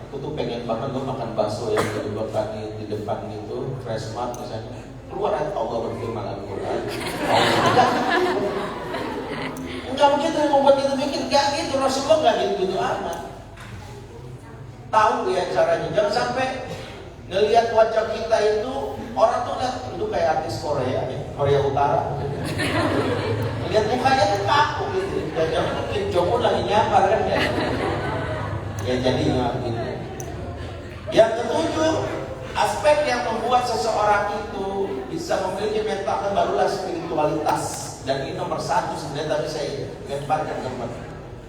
S1: aku tuh pengen banget gue makan bakso yang di depan itu, Fresh Mart misalnya. Keluar ayat Allah berfirman Al-Quran. Enggak begitu yang membuat kita mikir, enggak gitu. Rasulullah enggak gitu-gitu amat. Tahu ya caranya. Jangan sampai ngelihat wajah kita itu, orang tuh lihat itu kayak artis Korea ya, Korea Utara. Lihat mukanya tuh kaku gitu. Jangan Kim Jong Un lagi nyamar kan ya. Ya jadi nggak gitu. Yang ketujuh, aspek yang membuat seseorang itu bisa memiliki mental barulah spiritualitas. Dan ini nomor satu sebenarnya, tapi saya lemparkan ke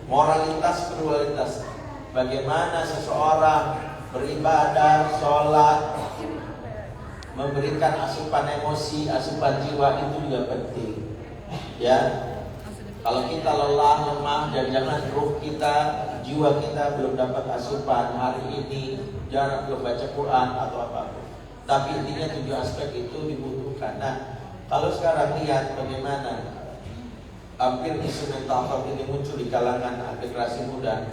S1: moralitas, spiritualitas. Bagaimana seseorang beribadah, sholat, memberikan asupan emosi, asupan jiwa, itu juga penting. Ya, kalau kita lelah, lemah, dan jangan ruh kita, jiwa kita belum dapat asupan hari ini, jangan belum baca Quran atau apapun. Tapi intinya 7 aspek itu dibutuhkan. Nah, kalau sekarang lihat bagaimana hampir isu mental health ini muncul di kalangan generasi muda,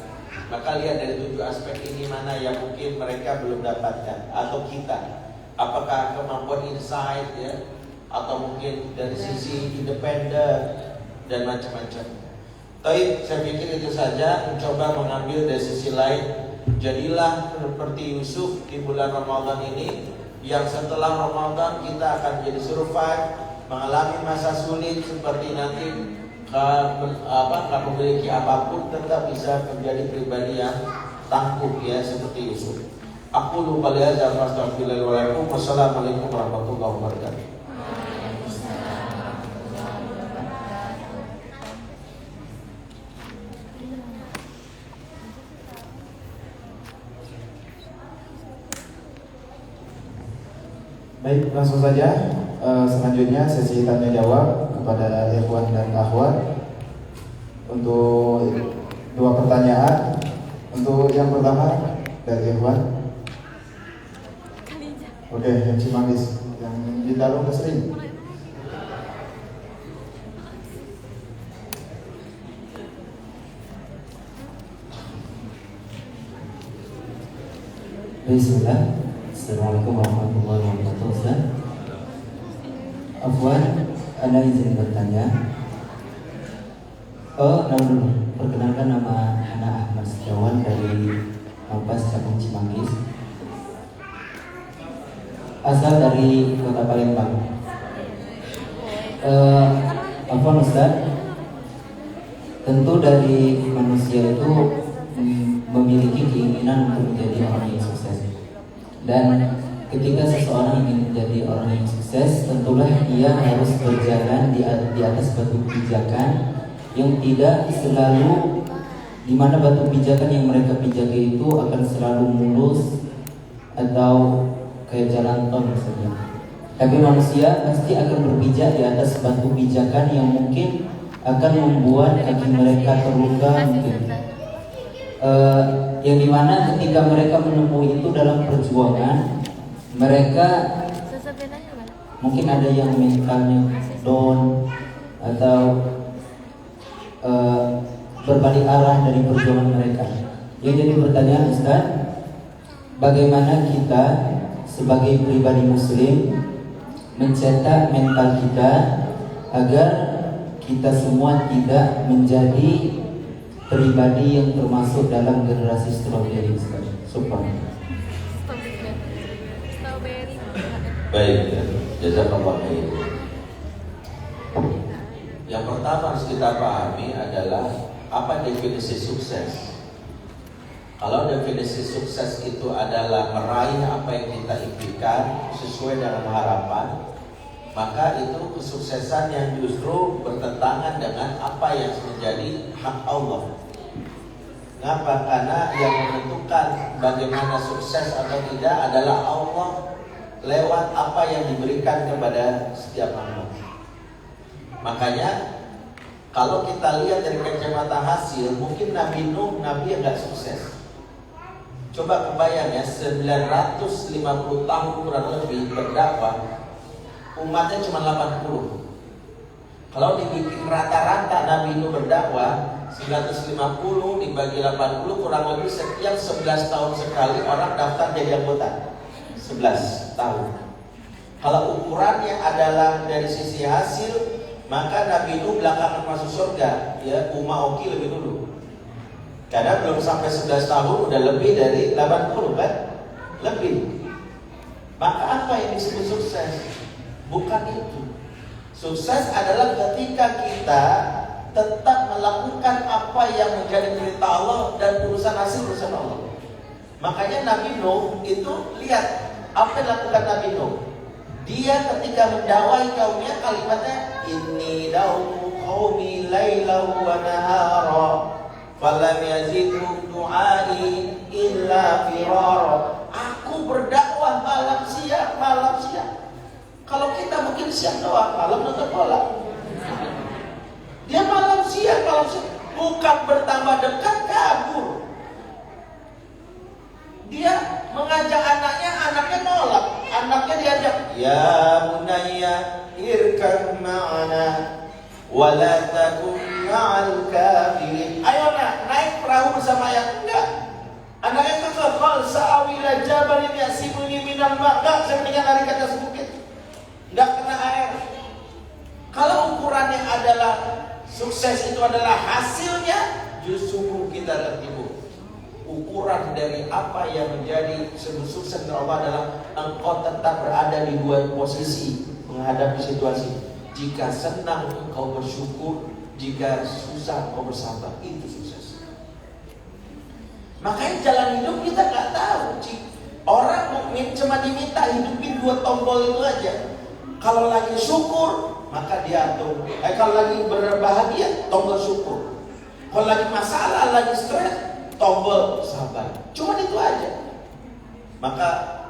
S1: maka lihat dari 7 aspek ini mana yang mungkin mereka belum dapatkan atau kita. Apakah kemampuan insight ya, atau mungkin dari sisi independen dan macam-macam. Tapi saya pikir itu saja, mencoba mengambil dari sisi lain. Jadilah seperti Yusuf di bulan Ramadan ini, yang setelah Ramadan kita akan jadi survive, mengalami masa sulit seperti nanti nggak memiliki apapun, tetap bisa menjadi pribadi yang tangguh ya seperti Yusuf. Aku lupa lihat dan astagfirullahaladzim. Wassalamualaikum warahmatullahi wabarakatuh.
S2: Baik, langsung saja. Selanjutnya sesi tanya jawab kepada ikhwan dan akhwat untuk 2 pertanyaan. Untuk yang pertama dari ikhwan. Oke, yang Cimanggis, yang di dalam kesering.
S3: Bismillah. Assalamualaikum warahmatullahi wabarakatuh. Ustaz, Afwan, Anda izin bertanya. Nama dulu. Perkenalkan, nama Ana Ahmad Setiawan dari Lapas Cakung Cimanggis. Asal dari Kota Palembang. Afwan Ustaz, tentu dari manusia itu memiliki keinginan untuk menjadi orang yang sukses. Dan ketika seseorang ingin menjadi orang yang sukses, tentulah ia harus berjalan di atas batu pijakan yang tidak selalu, di mana batu pijakan yang mereka pijaki itu akan selalu mulus atau kayak jalan tol misalnya. Tapi manusia pasti akan berpijak di atas batu pijakan yang mungkin akan membuat kaki mereka terluka mungkin. Yang dimana ketika mereka menemui itu dalam perjuangan, mereka mungkin ada yang mentalnya down atau berbalik arah dari perjuangan mereka. Yang jadi pertanyaan Ustaz, bagaimana kita sebagai pribadi muslim mencetak mental kita agar kita semua tidak menjadi pribadi yang termasuk dalam generasi strawberry. Super.
S1: Baik, jazakallah khair. Yang pertama harus kita pahami adalah apa definisi sukses. Kalau definisi sukses itu adalah meraih apa yang kita impikan sesuai dengan harapan, maka itu kesuksesan yang justru bertentangan dengan apa yang menjadi hak Allah. Kenapa? Karena yang menentukan bagaimana sukses atau tidak adalah Allah lewat apa yang diberikan kepada setiap hamba. Makanya kalau kita lihat dari kacamata hasil, mungkin Nabi Nuh nabi yang gak sukses. Coba kebayang ya, 950 tahun kurang lebih berdakwah, umatnya cuma 80. Kalau dibikin rata-rata Nabi Nuh berdakwah 950 dibagi 80, kurang lebih setiap 11 tahun sekali orang daftar jadi anggota. 11 tahun. Kalau ukurannya adalah dari sisi hasil, maka Nabi Nuh belakangan masuk surga, ya Umma Oki lebih dulu. Karena belum sampai 11 tahun udah lebih dari 80 kan? Lebih. Maka apa yang disebut sukses? Bukan itu. Sukses adalah ketika kita tetap melakukan apa yang menjadi perintah Allah dan urusan hasil urusan Allah. Makanya Nabi Nuh itu lihat apa yang dilakukan Nabi Nuh. Dia ketika mendakwai kaumnya kalimatnya inni da'u qaumi lailan wa nahara falam yazidhum du'ai illa firara. Aku berdakwah malam siang. Kalau kita mungkin siang doang, malam nonton bola. Dia malam siang, bukan bertambah dekat, kabur. Dia mengajak anaknya nolak. Anaknya diajak, ya bunayya irkab ma'ana wa la takun ma'al kafirin. Ayo nak, naik perahu bersama ayah. Enggak. Anaknya kekal sa'awi ila jabalin yasimuni minal ma'. Enggak, saya mendingan lari ke atas bukit. Enggak kena air. Kalau ukurannya adalah sukses itu adalah hasilnya, justru kita tertipu. Ukuran dari apa yang menjadi sebuah sukses dari Allah adalah engkau tetap berada di dua posisi menghadapi situasi. Jika senang engkau bersyukur, jika susah engkau bersabar. Itu sukses. Makanya jalan hidup kita nggak tahu. Orang mukmin cuma diminta hidupin dua tombol itu aja. Kalau lagi syukur, maka dia atur. Kalau lagi berbahagia, tombol syukur. Kalau lagi masalah, lagi stres, tombol sabar. Cuma itu aja. Maka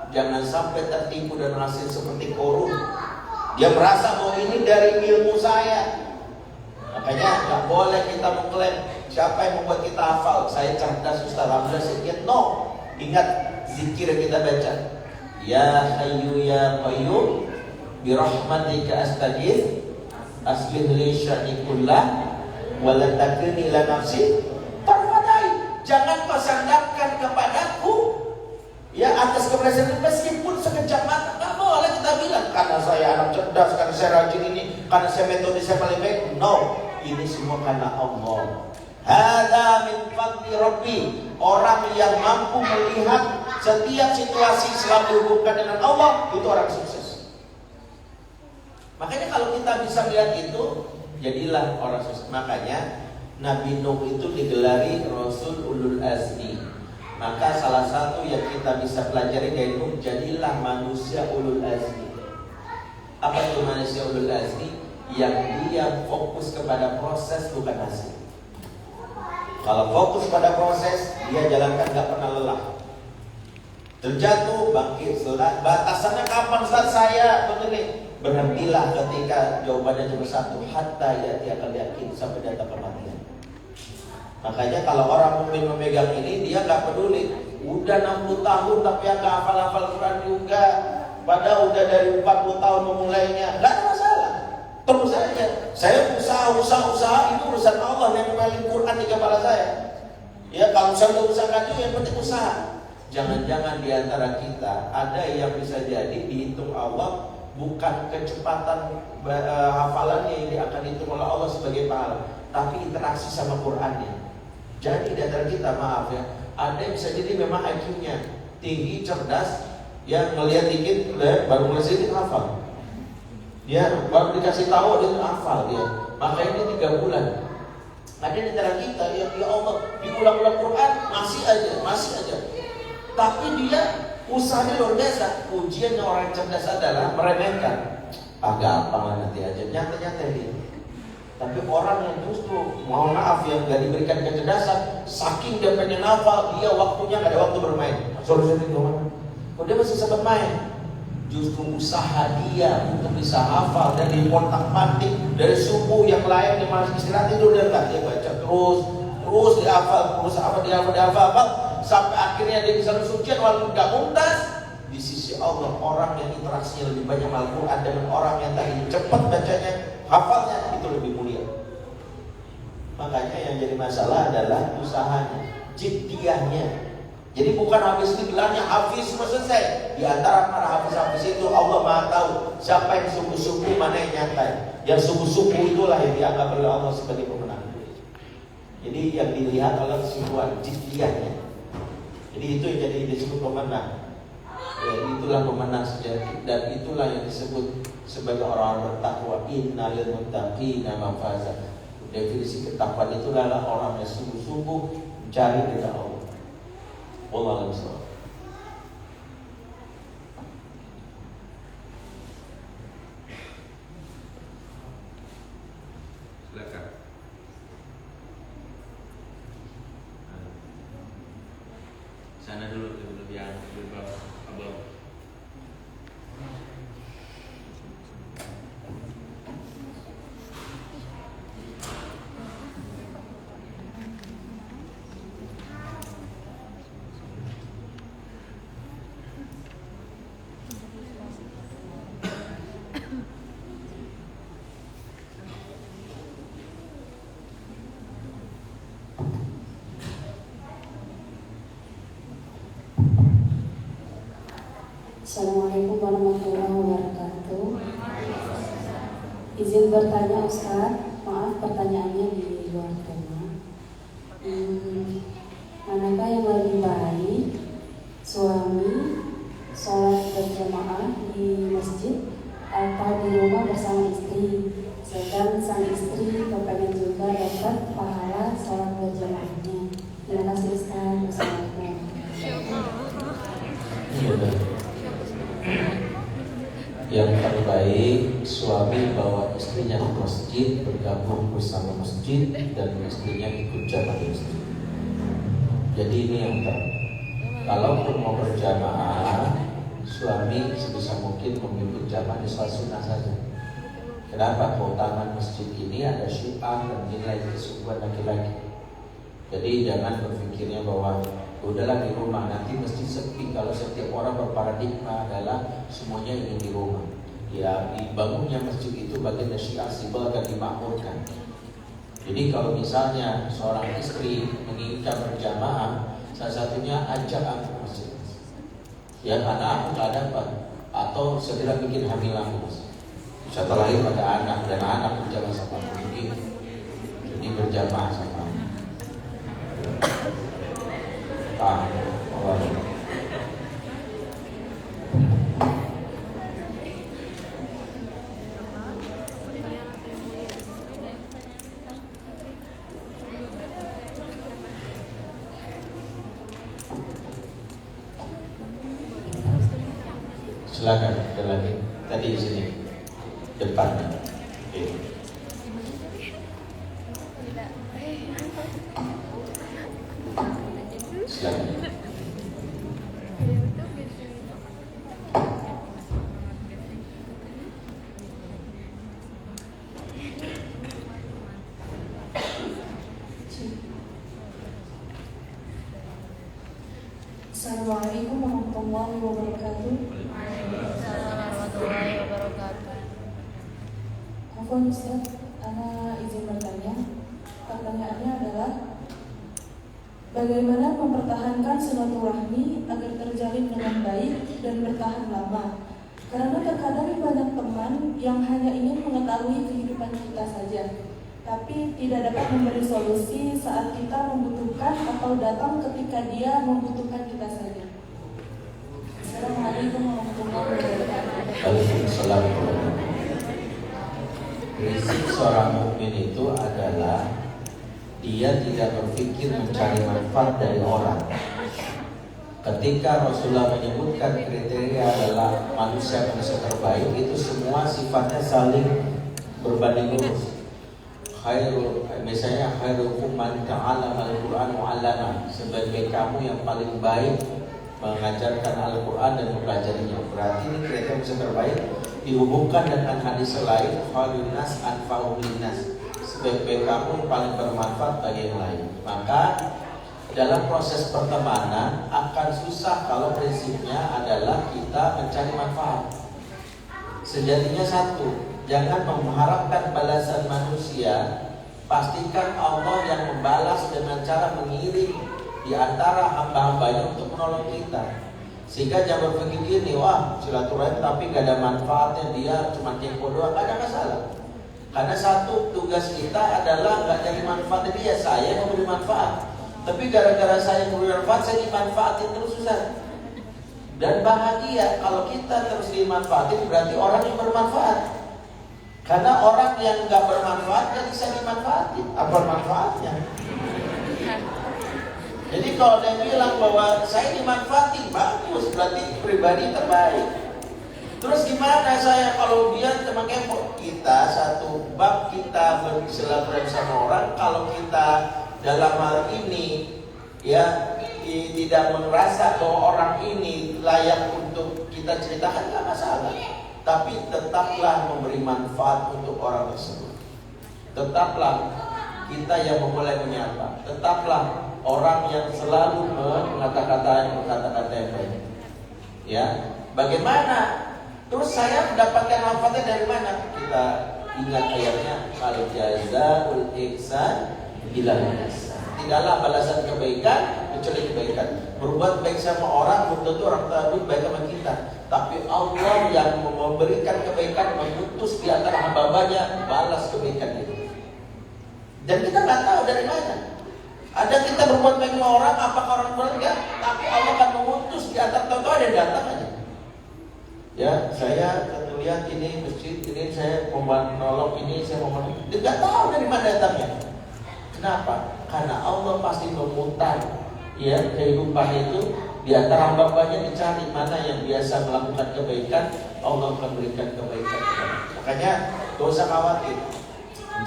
S1: jangan sampai tertipu dan hasil seperti Korun. Dia merasa bahwa ini dari ilmu saya. Makanya nggak boleh kita mengklaim siapa yang membuat kita hafal. Saya cerdas, Ustaz, alhamdulillah sedikit. No. Ingat zikir yang kita baca. Ya Hayyu ya Qayyum bi rahmatika astaghits aslih li sya'ni kullah wa la takilni ila nafsi tarfadai. Jangan kau sandarkan kepadaku ya atas keberhasilan meskipun sekejap mata. Nggak boleh kita bilang karena saya anak cerdas, karena saya rajin ini, karena saya metode saya paling baik. No, ini semua karena Allah. Hada min fadli Rabbi. Orang yang mampu melihat setiap situasi selalu dihubungkan dengan Allah, itu orang sukses. Makanya kalau kita bisa melihat itu, jadilah orang sukses. Makanya Nabi Nuh itu digelari Rasul Ulul Azmi. Maka salah satu yang kita bisa pelajari dari Nuh, jadilah manusia Ulul Azmi. Apa itu manusia Ulul Azmi? Yang dia fokus kepada proses bukan hasil. Kalau fokus pada proses, dia jalankan gak pernah lelah. Terjatuh, bangkit, batasannya kapan saat saya begini? Berhentilah ketika jawabannya cuma satu, hatta ya'ti akal yakin, sampai datang kematian. Makanya kalau orang mukmin memegang ini, dia gak peduli. Udah 60 tahun tapi yang gak hafal-hafal Quran juga. Padahal udah dari 40 tahun memulainya, gak ada masalah. Terus saja. Saya usaha itu urusan Allah yang mengalir Quran di kepala saya. Ya kalau saya usaha kaji, yang penting usaha. Jangan-jangan di antara kita ada yang bisa jadi dihitung Allah bukan kecepatan hafalannya yang akan dihitung oleh Allah sebagai pahala, tapi interaksi sama Qurannya. Jadi di antara kita, maaf ya, ada yang bisa jadi memang IQ-nya tinggi, cerdas, yang ngelihat dikit, baru mulai sedikit hafal. Dia baru dikasih tahu dia hafal dia. Maka ini 3 bulan. Ada di antara kita yang ya Allah diulang-ulang Quran masih aja. Tapi dia usahanya luar biasa. Ujiannya orang cerdas adalah meremehkan. Gampang nanti aja, nyantai-nyantai dia. Tapi orang yang justru mohon maaf yang gak diberikan kecerdasan, saking dia pengen hafal, dia waktunya gak ada waktu bermain. Solusi itu mana? Oh, dia masih sempat main. Justru usaha dia untuk bisa hafal dan dikontak-pantik dari subuh yang lain dia masih istirahat itu dia nggak, dia baca terus dihafal sampai akhirnya dia bisa ujian walaupun nggak mumtaz. Di sisi Allah, orang yang interaksinya lebih banyak Al-Quran dengan orang yang tadi cepat bacanya, hafalnya itu lebih mulia. Makanya yang jadi masalah adalah usahanya, jiddiyahnya. Jadi bukan habis itu gelarnya hafiz semua selesai. Di antara para hafiz-hafiz itu Allah Maha tahu siapa yang sungguh-sungguh, mana yang nyantai. Yang sungguh-sungguh itulah yang dianggap oleh Allah sebagai pemenang. Jadi yang dilihat oleh kesungguhan, jiddiyahnya. Jadi itu yang jadi disebut pemenang. Ya, itulah pemenang sejati dan itulah yang disebut sebagai orang bertakwa. Innalil muttaqina mafaza. Definisi ketakwaan itulah orang yang sungguh-sungguh mencari ridha Allah. Wallahu a'lam.
S4: Silakan. Sana dulu yang abang.
S5: Assalamualaikum warahmatullahi wabarakatuh. Izin bertanya Ustaz, maaf pertanyaannya di luar tema. Manakah yang lebih baik, suami sholat berjamaah di masjid atau di rumah bersama istri, sedang sang istri kepengen juga dapat pahala sholat berjamaahnya? Terima kasih Ustaz. Wassalamualaikum.
S1: Yang terbaik, suami bawa istrinya ke masjid, bergabung bersama masjid, dan istrinya ikut jamaah di masjid. Jadi ini yang terbaik. Kalaupun mau berjamaah, suami sebisa mungkin mengikut jamaah di sholat sunnah saja. Kenapa? Keutamaan masjid ini ada syiar dan nilai kesungguhan laki-laki. Jadi jangan berpikirnya bahwa udahlah di rumah, nanti masjid sepi. Kalau setiap orang berparadigma adalah semuanya ingin di rumah. Ya, dibangunnya masjid itu bagian dari syiar sibel dan dimakmurkan. Jadi kalau misalnya seorang istri menginginkan berjamaah, salah satunya ajak aku ke masjid. Ya, anak aku gak dapat, atau segera bikin hamil aku. Setelah lahir pada anak dan anak berjamaah sama aku. Jadi berjamaah sama aku. Allah. Silakan, ada lagi. Tadi di sini depan. Oke. Silakan.
S5: Assalamualaikum warahmatullahi wabarakatuh.
S6: Warahmatullahi wabarakatuh.
S5: Afwan Ustaz, ana izin bertanya. Pertanyaannya adalah bagaimana mempertahankan silaturahmi agar terjalin dengan baik dan bertahan lama? Karena terkadang banyak teman yang hanya ingin mengetahui kehidupan kita saja, tapi tidak dapat memberi solusi saat kita membutuhkan atau datang ketika dia membutuhkan kita saja. Assalamualaikum warahmatullahi wabarakatuh.
S1: Waalaikumsalam. Prinsip seorang mukmin itu adalah dia tidak berpikir mencari manfaat dari orang. Ketika Rasulullah menyebutkan kriteria adalah manusia terbaik, itu semua sifatnya saling berbanding lurus. Misalnya khairukum man ta'allama al-Qur'an wa 'allama. Sebagai kamu yang paling baik mengajarkan Al-Quran dan mempelajarinya. Berarti ini kriteria manusia terbaik dihubungkan dengan hadis lain, khairun nas anfa'uhum linnas. Sebagai kamu paling bermanfaat bagi yang lain. Maka dalam proses pertemanan akan susah kalau prinsipnya adalah kita mencari manfaat. Sejatinya satu, jangan mengharapkan balasan manusia. Pastikan Allah yang membalas dengan cara mengirim di antara hamba-hambanya untuk menolong kita. Sehingga jangan berpikir gini, wah silaturahim tapi gak ada manfaatnya, dia cuma tempo doang, gak ada masalah. Karena satu tugas kita adalah gak jadi manfaat dia, saya yang memberi manfaat. Tapi gara-gara saya memberi manfaat, saya dimanfaatin terus susah. Dan bahagia kalau kita terus dimanfaatin, berarti orang yang bermanfaat. Karena orang yang gak bermanfaat gak bisa dimanfaatin. Apa manfaatnya? Jadi kalau dia bilang bahwa saya dimanfaatin, bagus, berarti pribadi terbaik. Terus gimana saya kalau dia teman kepo? Kita satu bab kita bersilaturahmi sama orang, kalau kita dalam hal ini ya tidak merasa bahwa orang ini layak untuk kita ceritakan, nggak masalah. Tapi tetaplah memberi manfaat untuk orang tersebut. Tetaplah kita yang memulai menyapa. Tetaplah orang yang selalu mengata-kata yang baik. Ya, bagaimana? Terus saya mendapatkan manfaatnya dari mana? Kita ingat ayatnya, kalau jazaul ihsan illa ihsan. Tidaklah balasan kebaikan kecuali kebaikan. Berbuat baik sama orang belum tentu orang tersebut baik sama kita. tapi Allah yang memberikan kebaikan, mengutus di antara hamba-hambanya balas kebaikan itu. Dan kita nggak tahu dari mana. Ada kita berbuat baik sama orang, apakah orang benar? Tapi Allah akan mengutus di antara tahu-tahu ada yang datang aja. Ya, saya lihat ini masjid, ini saya mau menolong ini, saya mau menolong. Dia nggak tahu dari mana datangnya. Kenapa? Karena Allah pasti memutar ya kehidupan itu di antara hamba-hambanya, dicari mana yang biasa melakukan kebaikan, Allah akan berikan kebaikan. Makanya gak usah khawatir.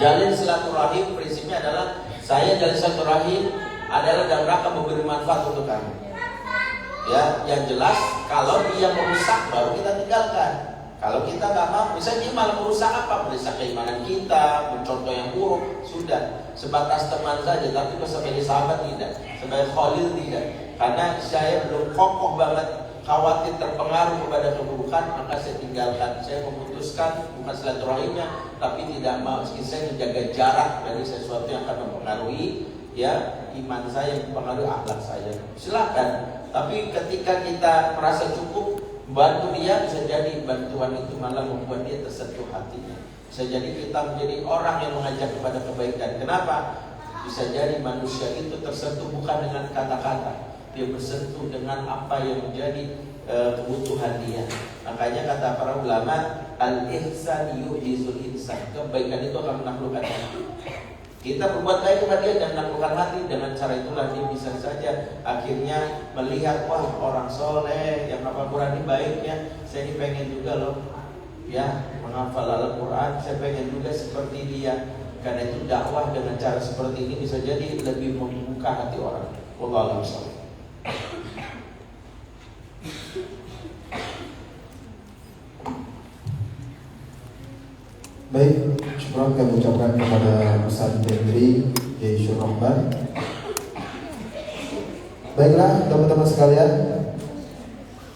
S1: Jalin silaturahim prinsipnya adalah saya jalin silaturahim adalah dalam rangka memberi manfaat untuk kamu. Ya, yang jelas kalau dia merusak baru kita tinggalkan. Kalau kita nggak mau, misalnya dia malah merusak apa? Merusak keimanan kita, mencontoh yang buruk, sudah sebatas teman saja. Tapi sebagai sahabat tidak, sebagai khalil tidak. Karena saya belum kokoh banget, khawatir terpengaruh kepada keburukan, maka saya tinggalkan. Saya memutuskan bukan silaturahimnya, tapi tidak mau. Saya menjaga jarak dari sesuatu yang akan mempengaruhi ya iman saya, yang mempengaruhi akhlak saya. Silakan. Tapi ketika kita merasa cukup bantu dia, bisa jadi bantuan itu malah membuat dia tersentuh hatinya. Bisa jadi kita menjadi orang yang mengajak kepada kebaikan. Kenapa? Bisa jadi manusia itu tersentuh bukan dengan kata-kata, dia bersentuh dengan apa yang menjadi kebutuhan dia. Makanya kata para ulama, al-ihsan yu'jizul insan. Kebaikan itu akan menaklukkan hati. Kita berbuat baik kepada dia dan menaklukkan hati. Dengan cara itulah dia bisa saja akhirnya melihat, wah orang soleh yang hafal Quran ini baiknya, saya ini pengen juga loh ya menghafal Al-Quran, saya pengen juga seperti dia. Karena itu dakwah dengan cara seperti ini bisa jadi lebih membuka hati orang. Wallahu a'lam.
S2: Baik, syukur kami ucapkan kepada Ustaz Febri Yaisyur Rahman. Baiklah teman-teman sekalian,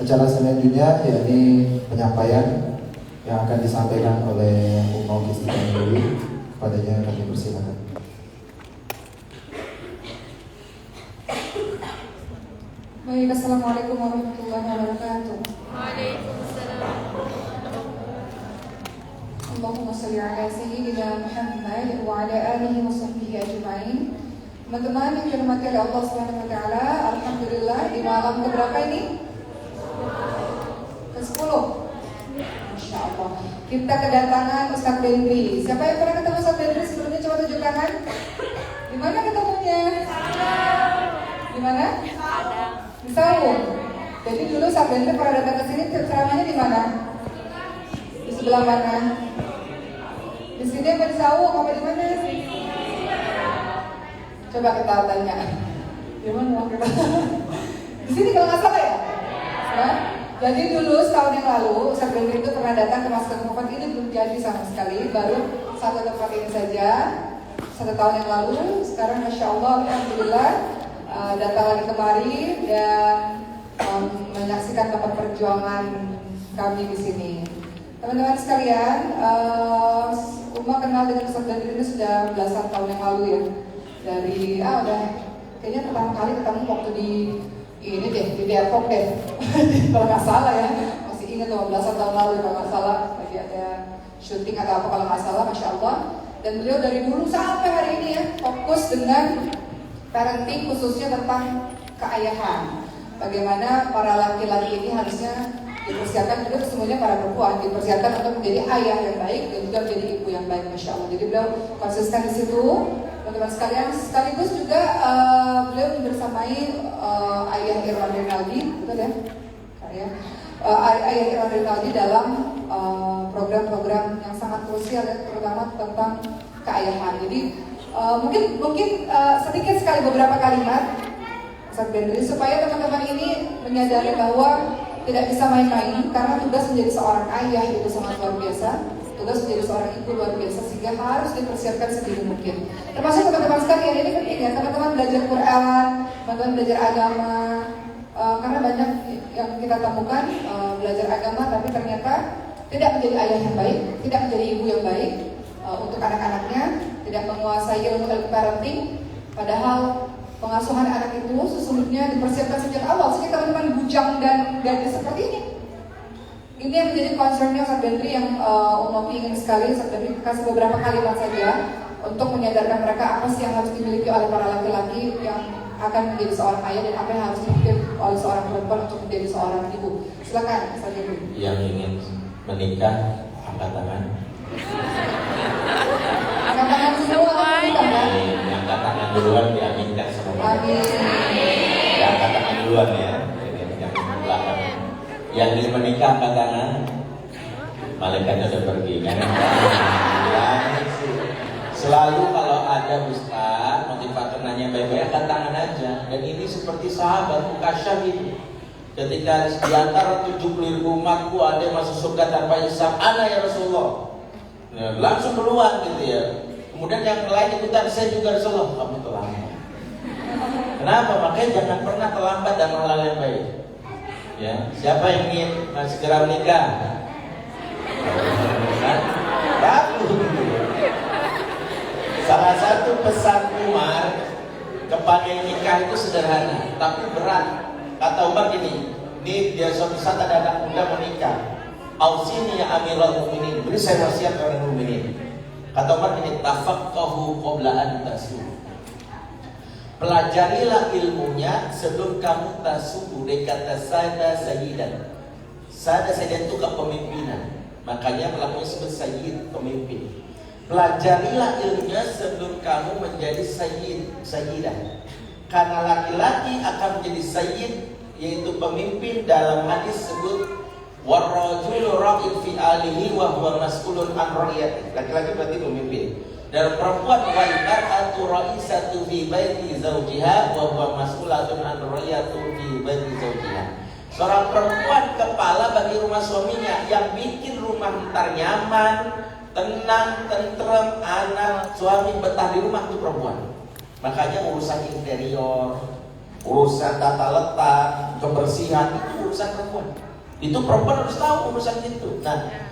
S2: acara selanjutnya yakni penyampaian yang akan disampaikan oleh Umar Kistian Dewi. Kepadanya kami persilakan.
S6: Baik, assalamualaikum warahmatullahi wabarakatuh.
S7: Waalaikumsalam.
S6: Allahumma shalli ala sayyidina Muhammad wa ala alihi wa sahbihi ajma'in. Teman-teman yang dirahmati oleh Allah Subhanahu wa taala, alhamdulillah di malam keberapa ini? Ke-10. Masya Allah. Kita kedatangan Ustaz Febri. Siapa yang pernah ketemu Ustaz Febri sebelumnya? Coba tunjuk tangan. Di mana ketemunya? Di mana? Di Sawung. Jadi dulu Ustaz Febri pernah datang ke sini, ceramahnya di mana? Di sebelah mana? Di sini apa di Sawung apa di mana? Coba kita tanya. Di mana kita? Di sini kalau nggak salah ya? Ya? Jadi dulu setahun yang lalu Ustaz Febri itu pernah datang ke Masjid Muhammad, ini belum jadi sama sekali, baru satu tempat ini saja 1 tahun yang lalu. Sekarang Masya Allah, alhamdulillah datang lagi kemari dan menyaksikan tempat perjuangan kami di sini. Teman-teman sekalian, Uma kenal dengan Ustaz Febri ini sudah belasan tahun yang lalu ya. Dari udah kayaknya pertama kali ketemu waktu di ini deh, di Depok deh. Kalau nggak salah ya, masih ingat tuh belasan tahun lalu kalau nggak salah lagi ada syuting atau apa kalau nggak salah, Masya Allah. Dan beliau dari dulu sampai hari ini ya fokus dengan parenting, khususnya tentang keayahan. Bagaimana para laki-laki ini harusnya dipersiapkan, juga semuanya para perempuan dipersiapkan untuk menjadi ayah yang baik dan juga menjadi ibu yang baik, Masya Allah. Jadi beliau konsisten di situ, teman-teman sekalian. Sekaligus juga beliau membersamai ayah Irwan Rinaldi, betul ya? Ayah Irwan Rinaldi dalam program-program yang sangat krusial ya, terutama tentang keayahan. Jadi mungkin sedikit sekali beberapa kalimat Ustaz Febri supaya teman-teman ini menyadari bahwa tidak bisa main-main, karena tugas menjadi seorang ayah itu sangat luar biasa, tugas menjadi seorang ibu luar biasa, sehingga harus dipersiapkan sedini mungkin. Termasuk teman-teman sekalian, ini penting ya, teman-teman belajar Quran, teman-teman belajar agama, karena banyak yang kita temukan belajar agama tapi ternyata tidak menjadi ayah yang baik, tidak menjadi ibu yang baik untuk anak-anaknya, tidak menguasai ilmu parenting, padahal pengasuhan anak itu sesungguhnya dipersiapkan sejak awal. Sehingga teman-teman bujang dan gadis seperti ini Ini yang menjadi concernnya Ustaz Dendri yang Umopi ingin sekali Ustaz Dendri kasih beberapa kalimat saja untuk menyadarkan mereka apa sih yang harus dimiliki oleh para laki-laki yang akan menjadi seorang ayah dan apa yang harus dimiliki oleh seorang perempuan untuk menjadi seorang ibu. Silakan Ustaz Dendri.
S1: Yang ingin menikah angkat tangan.
S6: Angkat tangan semua menikah kan?
S1: Yang angkat tangan duluan diaminkan sama mereka.
S6: Amin.
S1: Yang angkat tangan duluan ya. Yang belakang. Yang ingin menikah angkat tangan. Malaikatnya sudah pergi kan? Selalu kalau ada ustaz motivator nanya baik-baik angkat tangan aja. Dan ini seperti sahabat Mukasyaf itu. Ketika di antara 70.000 umatku ada yang masuk surga tanpa hisab, ana ya Rasulullah. Nah, langsung keluar gitu ya. Kemudian yang lain ikutan, saya juga Rasulullah. Kamu terlambat. Kenapa? Makanya jangan pernah terlambat dalam hal yang baik. Ya, siapa yang ingin segera menikah? Bagus. Salah satu pesan Umar kepada yang nikah itu sederhana, tapi berat. Kata Umar gini, ini dia suatu saat ada anak muda menikah. Ausini ya Amirul Mukminin, beri saya wasiat orang mukminin. Kata Umar gini, tafaqahu qabla an tasu. Pelajarilah ilmunya sebelum kamu tasubu. Dia kata sada sayyidan. Sada sayyidan itu kepemimpinan. Makanya melakukan sebut sayyid, pemimpin. Pelajarilah ilmunya sebelum kamu menjadi sayyidah. Karena laki-laki akan menjadi sayyid, yaitu pemimpin. Dalam hadis sebut warrajulu ra'in fi alihi wa huwa mas'ulun an ra'iyati. Laki-laki berarti pemimpin. Dan perempuan wal mar'atu ra'isatu fi baiti zawjiha wa huwa mas'ulatun an ra'iyatu fi baiti zawjiha. Seorang perempuan kepala bagi rumah suaminya, yang bikin rumah ntar nyaman, tenang, tentrem, anak, suami betah di rumah itu perempuan. Makanya urusan interior, urusan tata letak, kebersihan itu urusan perempuan. Itu perempuan harus tahu urusan itu. Nah,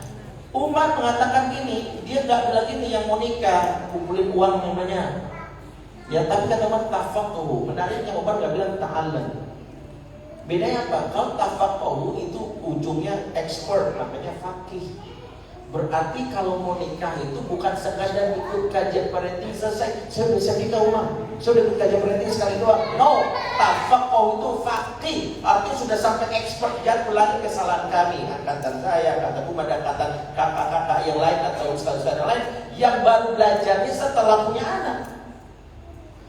S1: Umar mengatakan gini, dia nggak bilang ini yang mau nikah kumpulin uang namanya. Ya, tapi kata Umar tafaqahu. Menariknya Umar nggak bilang ta'allam. Bedanya apa? Kalau tafaqahu itu ujungnya expert, namanya faqih. Berarti kalau mau nikah itu bukan sekadar ikut kajian parenting selesai, saya udah siap nikah Umar, saya udah ikut kajian parenting sekali doang. No, tafaqahu itu faqih, artinya sudah sampai expert. Jangan ulangi kesalahan kami, angkatan saya, angkatan Umar, angkatan kakak-kakak yang lain atau ustaz-ustaz yang lain yang baru belajarnya setelah punya anak.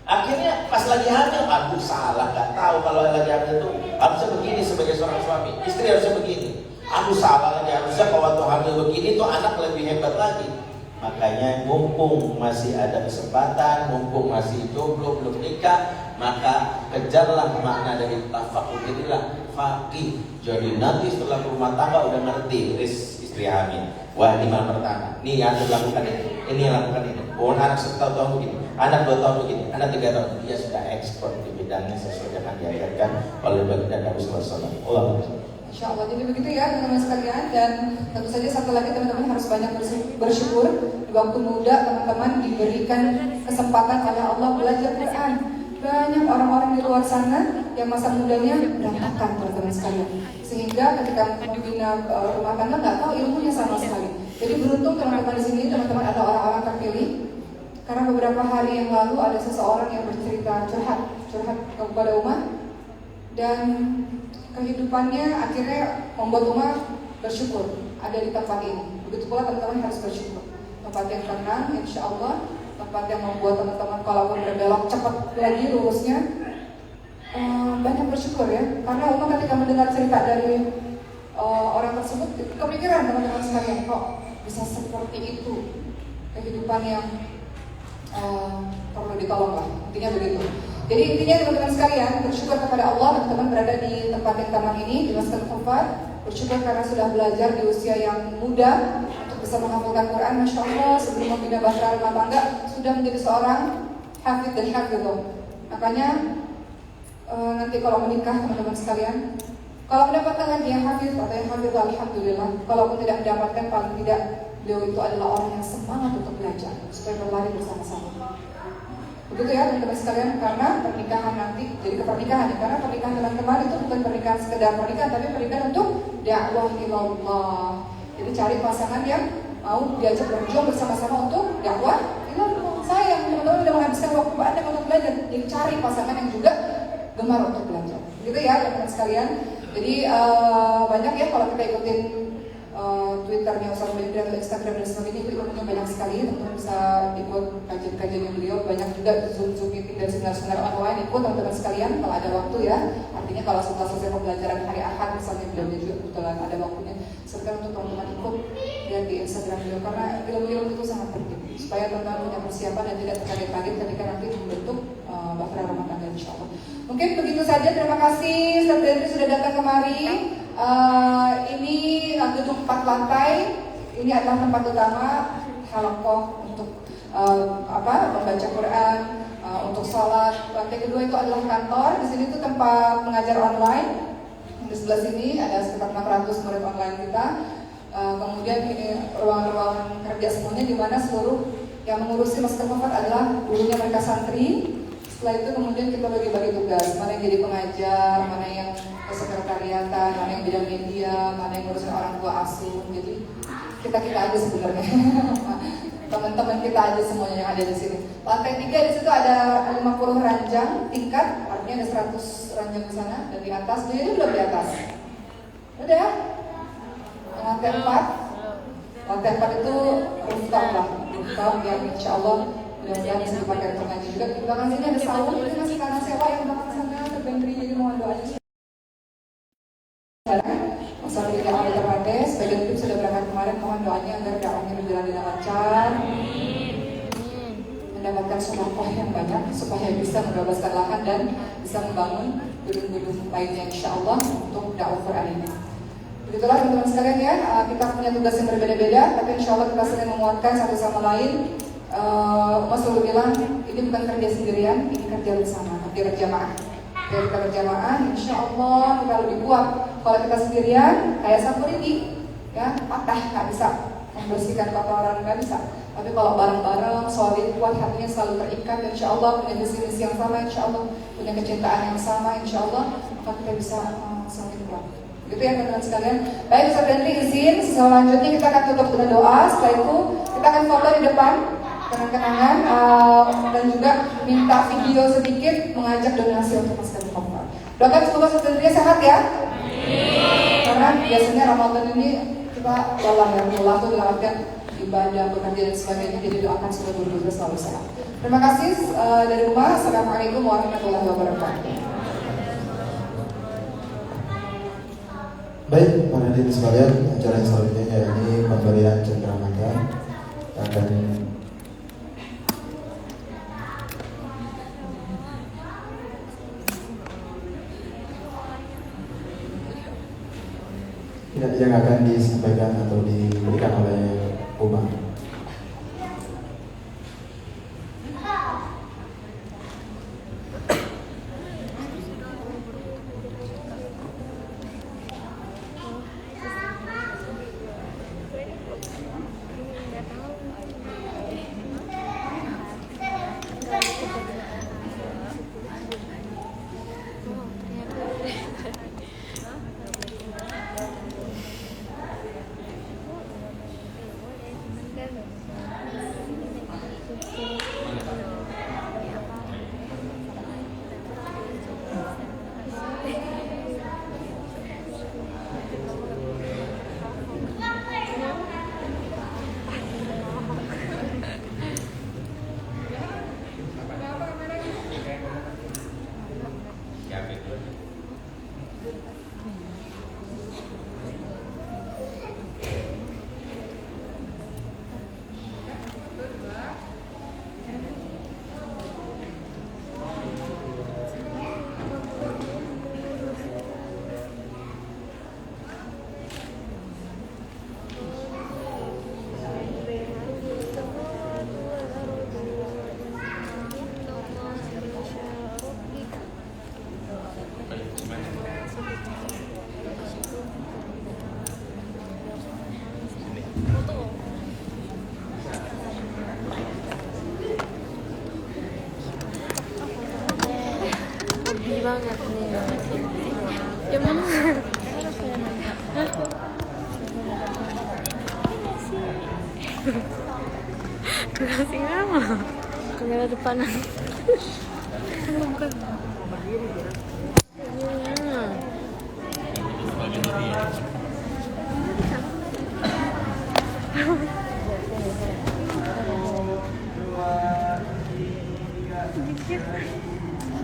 S1: Akhirnya pas lagi hamil, aduh salah, nggak tahu kalau lagi hamil itu harusnya begini sebagai seorang suami, istri harusnya begini. Aduh salah lagi, harusnya kalau waktu hamil begini tuh anak lebih hebat lagi. Makanya mumpung masih ada kesempatan, mumpung masih jomblo belum nikah, maka kejarlah makna dari tafaqquh, jadilah faqih. Jadi nanti setelah rumah tangga udah ngerti istri hamil. Wah, ini malam pertama, nih yang lakukan ini yang lakukan ini. Oh, anak 1 tahun begini, anak 2 tahun begini, anak 3 tahun. Dia sudah expert di bidangnya sesuai dengan diajarkan oleh baginda Nabi sallallahu alaihi wasallam.
S6: Insya Allah, jadi begitu ya teman-teman sekalian. Dan tentu saja satu lagi teman-teman harus banyak bersyukur. Di waktu muda teman-teman diberikan kesempatan oleh Allah belajar Quran. Banyak orang-orang di luar sana yang masa mudanya berantakan teman-teman sekalian, sehingga ketika membina rumah tangga nggak tahu ilmunya sama sekali. Jadi beruntung teman-teman di sini, teman-teman ada orang-orang terpilih. Karena beberapa hari yang lalu ada seseorang yang bercerita curhat kepada Umar, dan kehidupannya akhirnya membuat Umar bersyukur ada di tempat ini. Begitu pula teman-teman harus bersyukur. Tempat yang tenang, insya Allah. Tempat yang membuat teman-teman kalaupun berbelok cepat lagi lurusnya. Banyak bersyukur ya. Karena Umar ketika mendengar cerita dari orang tersebut, kepikiran teman-teman sekalian, kok bisa seperti itu kehidupan yang perlu ditolong lah. Intinya begitu. Jadi intinya teman-teman sekalian, bersyukur kepada Allah teman-teman berada di tempat yang taman ini di Masjid Kufar. Bersyukur karena sudah belajar di usia yang muda untuk bisa menghafalkan Quran. Masya Allah, sebelum membina bahtera rumah tangga sudah menjadi seorang hafid dan hafidhah. Makanya nanti kalau menikah teman-teman sekalian, kalau mendapatkan lagi yang hafid atau yang hafidhah, alhamdulillah. Kalaupun tidak mendapatkan, paling tidak beliau itu adalah orang yang semangat untuk belajar supaya berlari bersama-sama. Begitu ya teman-teman sekalian, karena pernikahan nanti jadi ke pernikahan. Karena pernikahan teman-teman itu bukan pernikahan sekedar pernikahan, tapi pernikahan untuk dakwah ilallah. Jadi cari pasangan yang mau diajak berjuang bersama-sama untuk dakwah ilallah. Sayang teman-teman udah menghabiskan waktu banyak untuk belajar. Jadi cari pasangan yang juga gemar untuk belajar. Gitu ya teman-teman sekalian. Jadi banyak ya kalau kita ikutin Twitternya Ustaz Bedri atau Instagram dan sebagainya, itu ilmunya banyak sekali. Teman-teman bisa ikut kajian-kajiannya beliau. Banyak juga Zoom meeting dan seminar-seminar online ikut teman-teman sekalian kalau ada waktu ya. Artinya kalau setelah selesai pembelajaran hari Ahad misalnya beliau juga kebetulan ada waktunya, serta untuk teman-teman ikut lihat di Instagram beliau, karena ilmu-ilmu itu sangat penting supaya teman-teman punya persiapan dan tidak terkaget-kaget ketika nanti membentuk Bahtera Ramadan insyaallah. Mungkin begitu saja, terima kasih Ustaz Bedri sudah datang kemari. Ini gedung 4 lantai, ini adalah tempat utama halaqah untuk membaca Quran, untuk sholat. Lantai kedua itu adalah kantor. Di sini itu tempat mengajar online. Di sebelah sini ada sekitar 400 murid online kita. Kemudian ini ruang-ruang kerja semuanya, di mana seluruh yang mengurusi masker wafat adalah gurunya mereka santri. Setelah itu kemudian kita bagi-bagi tugas, mana yang jadi pengajar, mana yang kesekretariatan, mana yang bidang media, mana yang ngurusin orang tua asuh. Jadi kita aja sebenarnya. Teman-teman kita aja semuanya yang ada di sini. Lantai 3 di situ ada 50 ranjang tingkat, artinya ada 100 ranjang di sana, dan di atas, ini belum di atas. Udah? Lantai 4. Lantai 4 itu rooftop lah, rooftop yang insyaallah mudah-mudahan bisa dipakai untuk ngaji juga. Di belakang sini ada saung, ini masih tanah sewa yang belakang sana, terbentri, jadi mohon doanya. Masalah tidak ada terpakai, sebagian tim sudah berangkat kemarin, mohon doanya agar dakwahnya berjalan dengan lancar, mendapatkan sholawah yang banyak supaya bisa membebaskan lahan dan bisa membangun gedung-gedung lainnya insyaallah untuk dakwah Quran ini. Begitulah teman-teman sekalian ya, kita punya tugas yang berbeda-beda, tapi insyaallah kita sering menguatkan satu sama lain. Mas selalu bilang ini bukan kerja sendirian, ini kerja bersama, kerja berjamaah. Kalau kita berjamaah, insya Allah kita lebih kuat. Kalau kita sendirian, kayak sapu lidi, ya patah, nggak bisa membersihkan kotoran, nggak bisa. Tapi kalau bareng-bareng, solid, kuat, hatinya selalu terikat, insya Allah punya visi misi yang sama, insya Allah punya kecintaan yang sama, insya Allah maka kita bisa semakin kuat. Gitu ya teman-teman sekalian. Baik, Ustaz Bedri izin, selanjutnya kita akan tutup dengan doa. Setelah itu kita akan foto di depan kenang-kenangan dan juga minta video sedikit mengajak donasi untuk masker wafat. Doakan semoga Ustaz Bedri sehat ya. Karena biasanya Ramadan ini kita dalam yang itu dalam artian ibadah, bekerja dan sebagainya, jadi doakan semoga guru-guru selalu sehat. Terima kasih dari rumah. Assalamualaikum warahmatullahi wabarakatuh.
S2: Baik, para hadirin sekalian, acara yang selanjutnya yakni pemberian cenderamata dan yang akan disampaikan atau diberikan oleh Umar.
S7: banget nih. Yang mana? Kasih nama. Kamera depanan.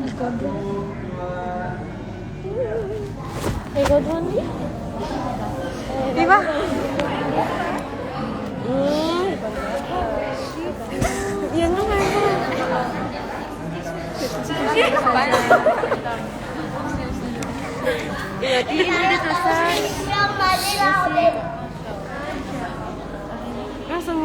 S7: Bukan. Ego duluan nih. Di ba? Yan nga nga. Ini selesai. Langsung